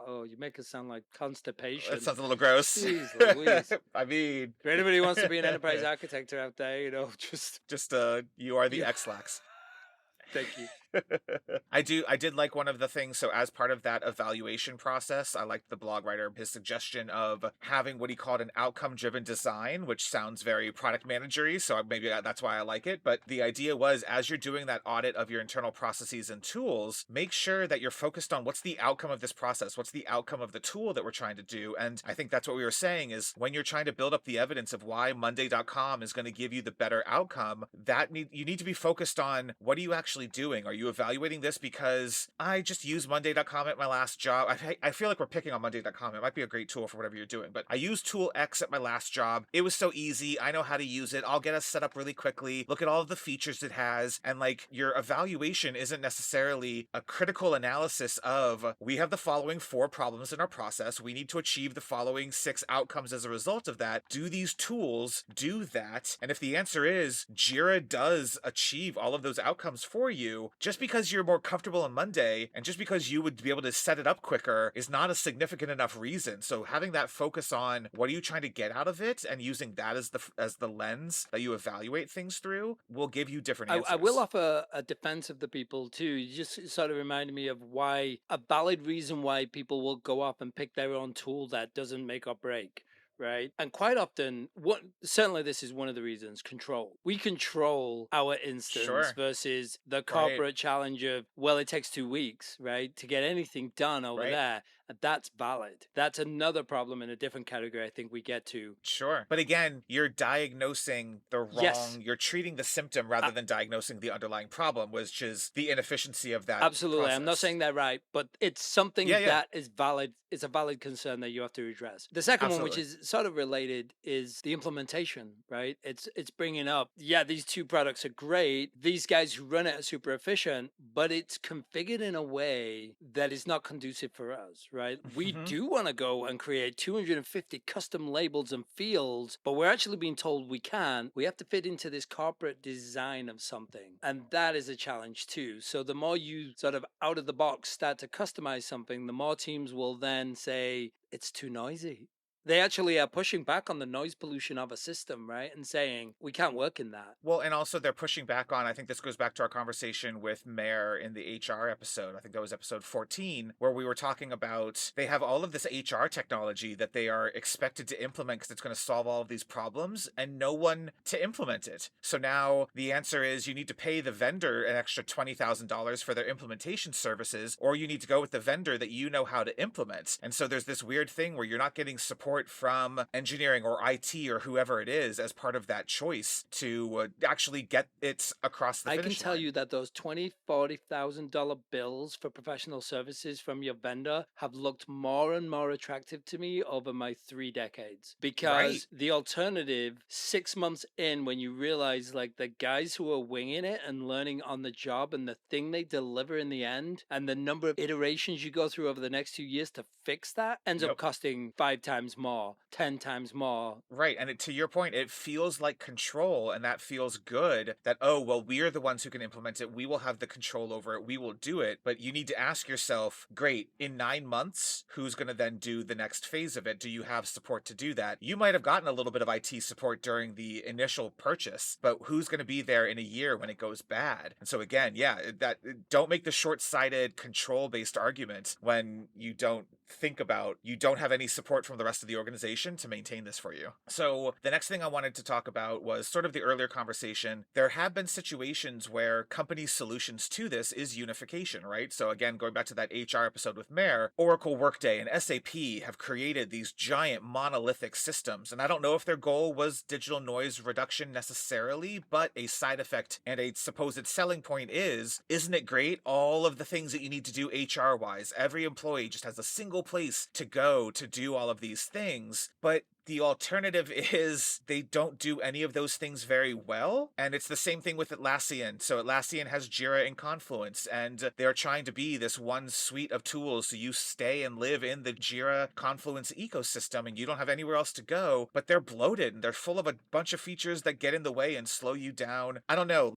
Oh, you make it sound like That constipation. sounds a little gross. Jeez Louise. I mean, For anybody who wants to be an enterprise architect out there, just you are the Yeah. X-Lax. thank you. I did like one of the things. So as part of that evaluation process, I liked the blog writer, his suggestion of having what he called an outcome driven design, which sounds very product managery. So maybe that's why I like it. But the idea was, as you're doing that audit of your internal processes and tools, make sure that you're focused on what's the outcome of this process, what's the outcome of the tool that we're trying to do. And I think that's what we were saying is when you're trying to build up the evidence of why Monday.com is going to give you the better outcome, you need to be focused on what are you actually doing? Are you evaluating this because I just used Monday.com at my last job? I feel like we're picking on Monday.com. It might be a great tool for whatever you're doing, but I used tool X at my last job. It was so easy. I know how to use it. I'll get us set up really quickly. Look at all of the features it has. And like your evaluation isn't necessarily a critical analysis of we have the following 4 problems in our process. We need to achieve the following 6 outcomes as a result of that. Do these tools do that? And if the answer is Jira does achieve all of those outcomes for you, just because you're more comfortable on Monday and just because you would be able to set it up quicker is not a significant enough reason. So having that focus on what are you trying to get out of it and using that as the lens that you evaluate things through will give you different answers. I will offer a defense of the people too. You just sort of reminded me of why a valid reason why people will go off and pick their own tool that doesn't make or break. Right. And quite often, certainly this is one of the reasons, control. We control our instance Sure. versus the Right. corporate challenge of, well, it takes 2 weeks, right, to get anything done over Right. there. And that's valid. That's another problem in a different category I think we get to. Sure. But again, you're diagnosing the wrong, Yes. you're treating the symptom rather than diagnosing the underlying problem, which is the inefficiency of that Absolutely. I'm not process. saying that right, but it's something Yeah, yeah. that is valid. It's a valid concern that you have to address. The second one, which Absolutely. is sort of related, is the implementation, right? It's bringing up, yeah, these 2 products are great. These guys who run it are super efficient, but it's configured in a way that is not conducive for us, right? We Mhm. do want to go and create 250 custom labels and fields, but we're actually being told we can't. We have to fit into this corporate design of something. And that is a challenge too. So the more you sort of out of the box start to customize something, the more teams will then say it's too noisy. They actually are pushing back on the noise pollution of a system, right? And saying, we can't work in that. Well, and also they're pushing back on, I think this goes back to our conversation with Mayor in the HR episode. I think that was episode 14, where we were talking about they have all of this HR technology that they are expected to implement because it's going to solve all of these problems and no one to implement it. So now the answer is you need to pay the vendor an extra $20,000 for their implementation services, or you need to go with the vendor that you know how to implement. And so there's this weird thing where you're not getting support from engineering or IT or whoever it is as part of that choice to actually get it across the finish line. I can tell you that those $20,000-$40,000 bills for professional services from your vendor have looked more and more attractive to me over my 3 decades, because the alternative 6 months in, when you realize like the guys who are winging it and learning on the job and the thing they deliver in the end and the number of iterations you go through over the next 2 years to fix that ends up costing 5 times more, 10 times more. Right. And to your point, it feels like control, and that feels good that, oh, well, we are the ones who can implement it. We will have the control over it. We will do it. But you need to ask yourself, great, in 9 months, who's going to then do the next phase of it? Do you have support to do that? You might have gotten a little bit of IT support during the initial purchase, but who's going to be there in a year when it goes bad? And so again, yeah, don't make the short-sighted control-based argument when you don't have any support from the rest of the organization to maintain this for you. So the next thing I wanted to talk about was sort of the earlier conversation. There have been situations where company solutions to this is unification, right? So again, going back to that HR episode with Mayor, Oracle, Workday, and SAP have created these giant monolithic systems. And I don't know if their goal was digital noise reduction necessarily, but a side effect and a supposed selling point is, isn't it great? All of the things that you need to do HR wise, every employee just has a single place to go to do all of these things. But the alternative is they don't do any of those things very well. And it's the same thing with Atlassian. So Atlassian has Jira and Confluence, and they're trying to be this one suite of tools so you stay and live in the Jira Confluence ecosystem and you don't have anywhere else to go, but they're bloated and they're full of a bunch of features that get in the way and slow you down. I don't know.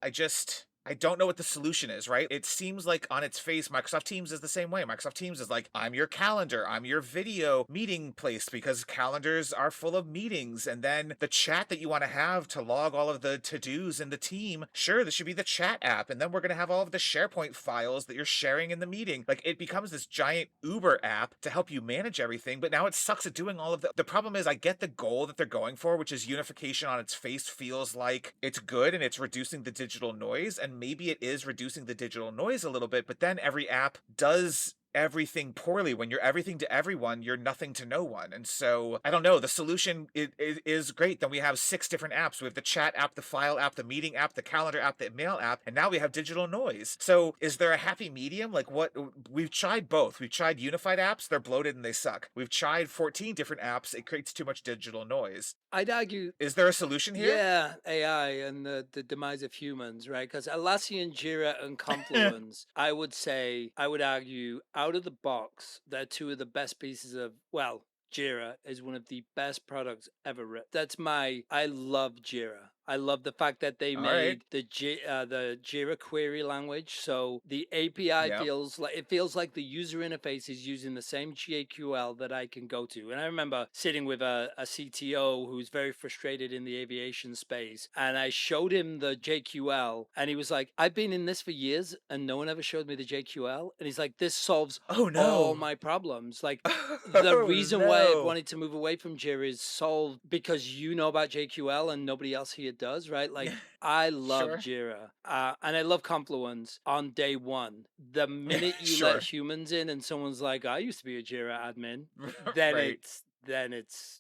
I don't know what the solution is, right? It seems like on its face, Microsoft Teams is the same way. Microsoft Teams is like, I'm your calendar, I'm your video meeting place because calendars are full of meetings. And then the chat that you want to have to log all of the to-dos in the team, sure, this should be the chat app. And then we're going to have all of the SharePoint files that you're sharing in the meeting. Like it becomes this giant Uber app to help you manage everything, but now it sucks at doing all of the problem is I get the goal that they're going for, which is unification on its face feels like it's good and it's reducing the digital noise. And maybe it is reducing the digital noise a little bit, but then every app does everything poorly. When you're everything to everyone, you're nothing to no one. And so I don't know, the solution is great. Then we have 6 different apps. We have the chat app, the file app, the meeting app, the calendar app, the mail app, and now we have digital noise. So is there a happy medium? Like what we've tried both. We've tried unified apps, they're bloated and they suck. We've tried 14 different apps, it creates too much digital noise. I'd argue, Is there a solution here? yeah, AI and the demise of humans, right? Because Atlassian, Jira, and Confluence, I would argue, out of the box, they're 2 of the best pieces of, well, Jira is one of the best products ever written. I love Jira. I love the fact that they All right. made the Jira query language, so the API Yep. feels like the user interface is using the same GAQL that I can go to. And I remember sitting with a CTO who's very frustrated in the aviation space, and I showed him the JQL, and he was like, "I've been in this for years, and no one ever showed me the JQL." And he's like, "This solves Oh all no. my problems." Like the Oh reason why I've no. wanted to move away from Jira is solved because you know about JQL and nobody else here does, right? Like I love Sure. Jira, and I love Confluence on day one. The minute you Sure. let humans in and someone's like, "I used to be a Jira admin," then Right.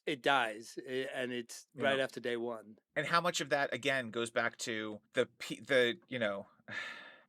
it dies, and it's right Yeah. after day one. And how much of that again goes back to the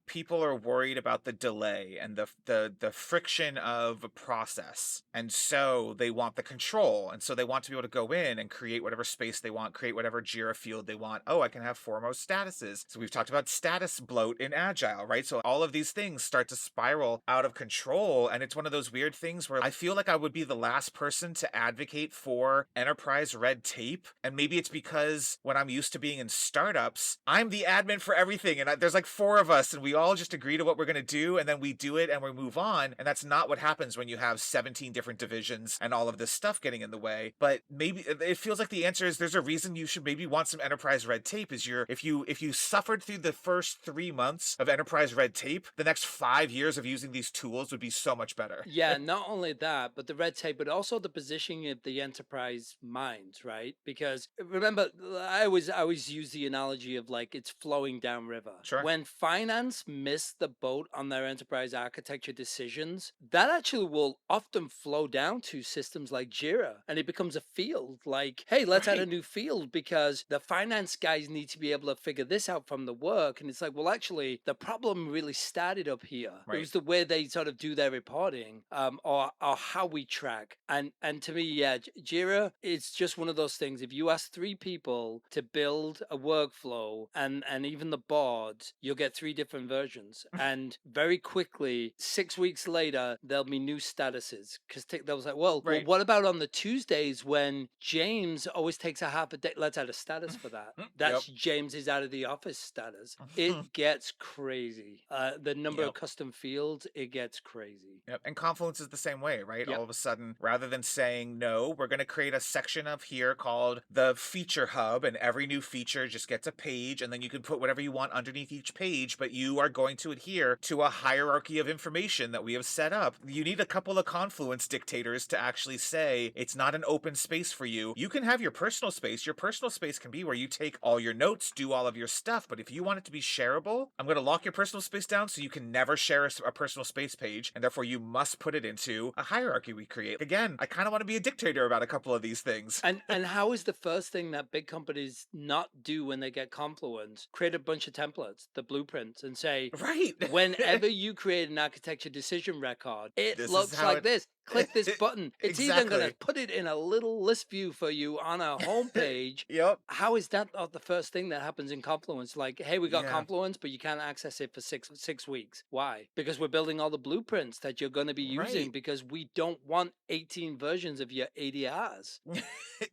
people are worried about the delay and the friction of a process, and so they want the control, and so they want to be able to go in and create whatever space they want, create whatever Jira field they want. Oh, I can have foremost statuses. So we've talked about status bloat in Agile, right? So all of these things start to spiral out of control, and it's one of those weird things where I feel like I would be the last person to advocate for enterprise red tape, and maybe it's because when I'm used to being in startups, I'm the admin for everything, and there's like 4 of us, and we all just agree to what we're going to do, and then we do it and we move on. And that's not what happens when you have 17 different divisions and all of this stuff getting in the way. But maybe it feels like the answer is there's a reason you should maybe want some enterprise red tape. Is if you suffered through the first 3 months of enterprise red tape, the next 5 years of using these tools would be so much better. Yeah, not only that, but the red tape, but also the positioning of the enterprise minds, right? Because remember, I always use the analogy of like it's flowing downriver. Sure. When finance miss the boat on their enterprise architecture decisions, that actually will often flow down to systems like Jira, and it becomes a field. Like, hey, let's add a Right. new field because the finance guys need to be able to figure this out from the work. And it's like, well, actually, the problem really started up here. It Right. was the way they sort of do their reporting, or how we track. And to me, yeah, Jira, it's just one of those things. If you ask 3 people to build a workflow and even the boards, you'll get 3 different versions. And very quickly, 6 weeks later, there'll be new statuses. Because they was like, well, Right. what about on the Tuesdays when James always takes a half a day? Let's add a status for that. That's James's out of the office status. It gets crazy. The number of custom fields, it gets crazy. Yep. And Confluence is the same way, right? Yep. All of a sudden, rather than saying, no, we're going to create a section of here called the feature hub, and every new feature just gets a page, and then you can put whatever you want underneath each page, but you are going to adhere to a hierarchy of information that we have set up. You need a couple of Confluence dictators to actually say, it's not an open space for you. You can have your personal space. Your personal space can be where you take all your notes, do all of your stuff, but if you want it to be shareable, I'm going to lock your personal space down so you can never share a personal space page, and therefore you must put it into a hierarchy we create. Again, I kind of want to be a dictator about a couple of these things. And how is the first thing that big companies not do when they get Confluence? Create a bunch of templates, the blueprints, and say, say, Right. whenever you create an architecture decision record, it This is looks how like it this. Click this button. It's even going to exactly. put it in a little list view for you on a homepage. Yep. How is that not the first thing that happens in Confluence? Like, hey, we got Yeah. Confluence, but you can't access it for six weeks. Why? Because we're building all the blueprints that you're going to be using Right. because we don't want 18 versions of your ADRs.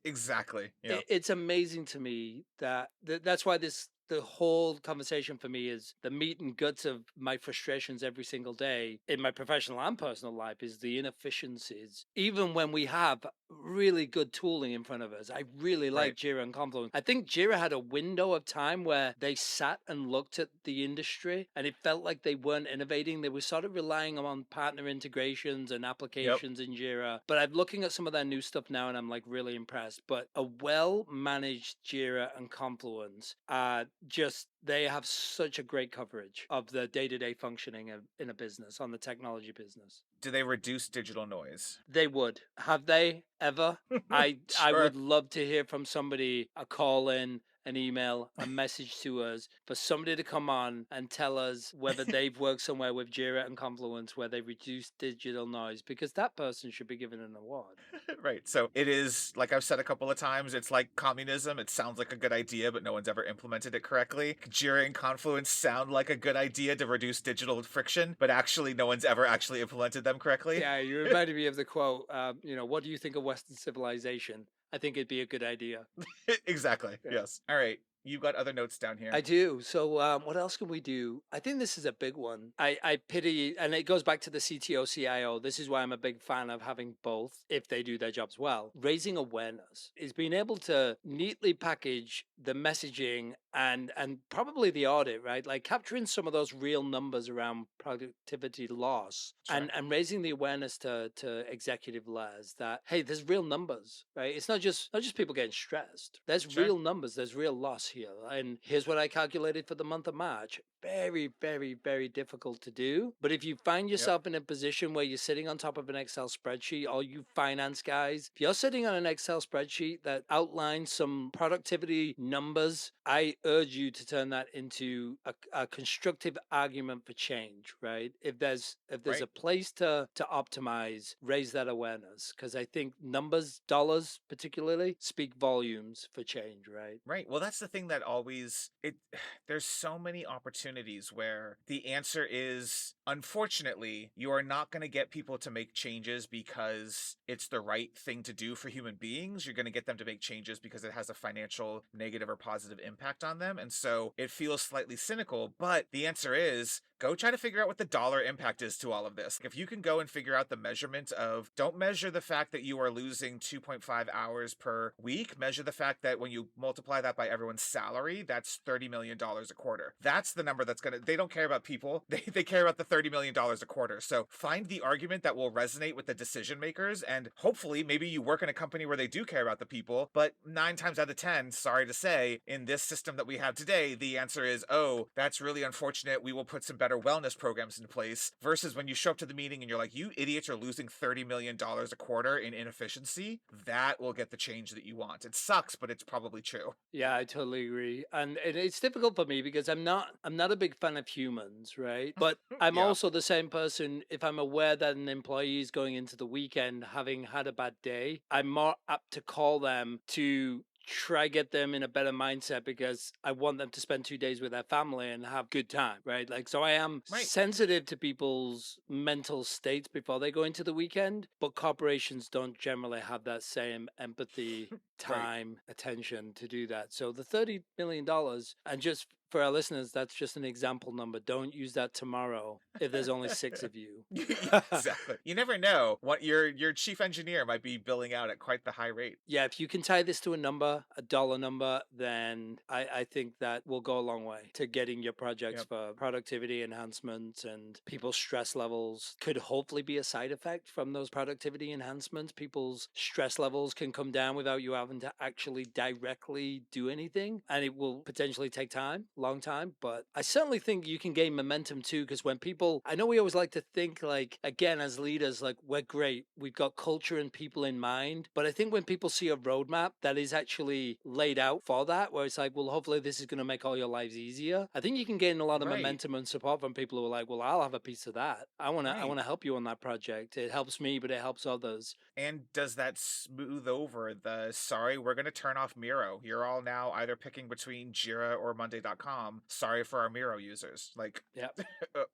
Exactly. Yeah. It's amazing to me that that's why the whole conversation for me is the meat and guts of my frustrations every single day in my professional and personal life is the inefficiencies. Even when we have really good tooling in front of us, I really like Right. Jira and Confluence. I think Jira had a window of time where they sat and looked at the industry and it felt like they weren't innovating. They were sort of relying on partner integrations and Yep. applications in Jira. But I'm looking at some of their new stuff now and I'm like really impressed. But a well managed Jira and Confluence just they have such a great coverage of the day-to-day functioning in a business on the technology business. Do they reduce digital noise? They would. Have they ever? I Sure. would love to hear from somebody, a call in, an email, a message to us, for somebody to come on and tell us whether they've worked somewhere with Jira and Confluence where they reduce digital noise, because that person should be given an award. Right. So it is, like I've said a couple of times, it's like communism. It sounds like a good idea, but no one's ever implemented it correctly. Jira and Confluence sound like a good idea to reduce digital friction, but actually no one's ever actually implemented them correctly. Yeah, you reminded me of the quote, what do you think of Western civilization? I think it'd be a good idea. Exactly. Yeah. Yes. All right. You've got other notes down here. I do. So, what else can we do? I think this is a big one. I pity, and it goes back to the CTO, CIO. This is why I'm a big fan of having both if they do their jobs well. Raising awareness is being able to neatly package the messaging and probably the audit, right? Like capturing some of those real numbers around productivity loss Sure. and raising the awareness to executive layers that hey, there's real numbers, right? It's not just people getting stressed. There's Sure. real numbers. There's real loss here. And here's what I calculated for the month of March. Very, very, very difficult to do. But if you find Yep. yourself in a position where you're sitting on top of an Excel spreadsheet, all you finance guys, if you're sitting on an Excel spreadsheet that outlines some productivity numbers, I urge you to turn that into a constructive argument for change, right? If there's Right. a place to optimize, raise that awareness. Because I think numbers, dollars particularly, speak volumes for change, right? Right. Well, that's the thing that always it there's so many opportunities where the answer is unfortunately you are not going to get people to make changes because it's the right thing to do for human beings. You're going to get them to make changes because it has a financial negative or positive impact on them. And so it feels slightly cynical, but the answer is go try to figure out what the dollar impact is to all of this. If you can go and figure out the measurement of, don't measure the fact that you are losing 2.5 hours per week, measure the fact that when you multiply that by everyone's salary, that's $30 million a quarter. That's the number that's going to, they don't care about people. They care about the $30 million a quarter. So find the argument that will resonate with the decision makers. And hopefully maybe you work in a company where they do care about the people, but 9 times out of 10, sorry to say, in this system that we have today, the answer is, oh, that's really unfortunate. We will put some better wellness programs in place, versus when you show up to the meeting and you're like, you idiots are losing $30 million a quarter in inefficiency. That will get the change that you want. It sucks, but it's probably true. Yeah, I totally agree. And it's difficult for me because I'm not a big fan of humans, right? But I'm Yeah. also the same person if I'm aware that an employee is going into the weekend having had a bad day, I'm more apt to call them to try get them in a better mindset because I want them to spend 2 days with their family and have good time, right? Like so I am Right. sensitive to people's mental states before they go into the weekend, but corporations don't generally have that same empathy, Right. time, attention to do that. So the $30 million, and just for our listeners, that's just an example number. Don't use that tomorrow if there's only six of you. Exactly. You never know what your chief engineer might be billing out at quite the high rate. Yeah, if you can tie this to a number, a dollar number, then I think that will go a long way to getting your projects Yep. for productivity enhancements, and people's stress levels could hopefully be a side effect from those productivity enhancements. People's stress levels can come down without you having to actually directly do anything, and it will potentially take time. long time, but I certainly think you can gain momentum too. Because when people, I know we always like to think like, again, as leaders, like we're great, we've got culture and people in mind. But I think when people see a roadmap that is actually laid out for that, where it's like, well, hopefully this is going to make all your lives easier, I think you can gain a lot of Right. momentum and support from people who are like, well, I'll have a piece of that. I Right. want to help you on that project. It helps me, but it helps others. And does that smooth over the sorry, we're going to turn off Miro? You're all now either picking between Jira or Monday.com. Sorry for our Miro users. Like, Yeah.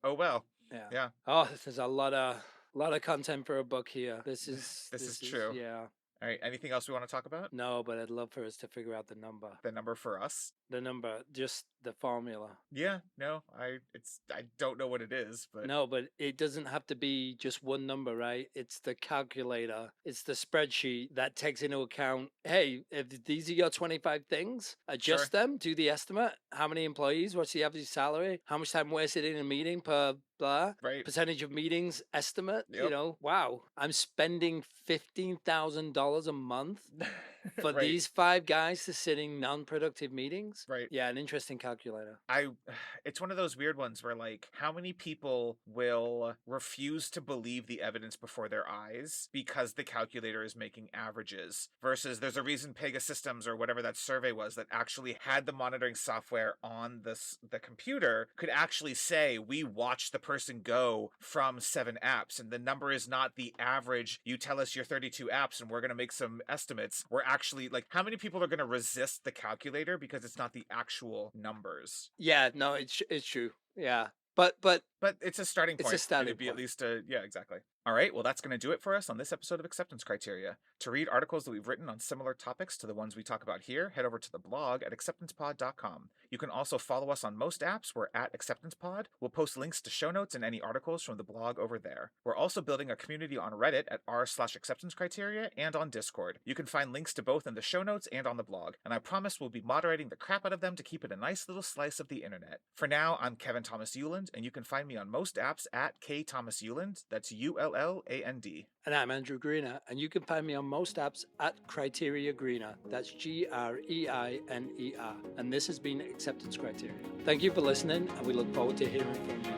oh well. Yeah. Yeah. Oh, there's a lot of content for a book here. This is true. Yeah. All right. Anything else we want to talk about? No, but I'd love for us to figure out the number. The number for us? The number, just the formula. Yeah. No, I don't know what it is, but No, but it doesn't have to be just one number, right? It's the calculator, it's the spreadsheet that takes into account, hey, if these are your 25 things, adjust Sure. them, do the estimate. How many employees? What's the average salary? How much time wasted in a meeting per blah? Right. Percentage of meetings estimate. You Yep. know, wow, I'm spending $15,000 a month for Right. these 5 guys to sit in non-productive meetings. Right. Yeah, an interesting calculator. It's one of those weird ones where like how many people will refuse to believe the evidence before their eyes because the calculator is making averages versus there's a reason Pegasystems or whatever that survey was that actually had the monitoring software on the computer could actually say we watched the person go from 7 apps and the number is not the average. You tell us your 32 apps and we're going to make some estimates. We're actually like how many people are going to resist the calculator because it's not the actual numbers. Yeah, no, it's true. Yeah. But But it's a starting it's point. a starting It'd be at point. least a yeah, exactly. All right, well, that's going to do it for us on this episode of Acceptance Criteria. To read articles that we've written on similar topics to the ones we talk about here, head over to the blog at acceptancepod.com. You can also follow us on most apps. We're at AcceptancePod. We'll post links to show notes and any articles from the blog over there. We're also building a community on Reddit at r/acceptance criteria and on Discord. You can find links to both in the show notes and on the blog, and I promise we'll be moderating the crap out of them to keep it a nice little slice of the internet. For now, I'm Kevin Thomas Euland, and you can find me on most apps at kthomaseuland. That's ULLAND. And I'm Andrew Greener, and you can find me on most apps at Criteria Greener. That's GREINER. And this has been Acceptance Criteria. Thank you for listening, and we look forward to hearing from you.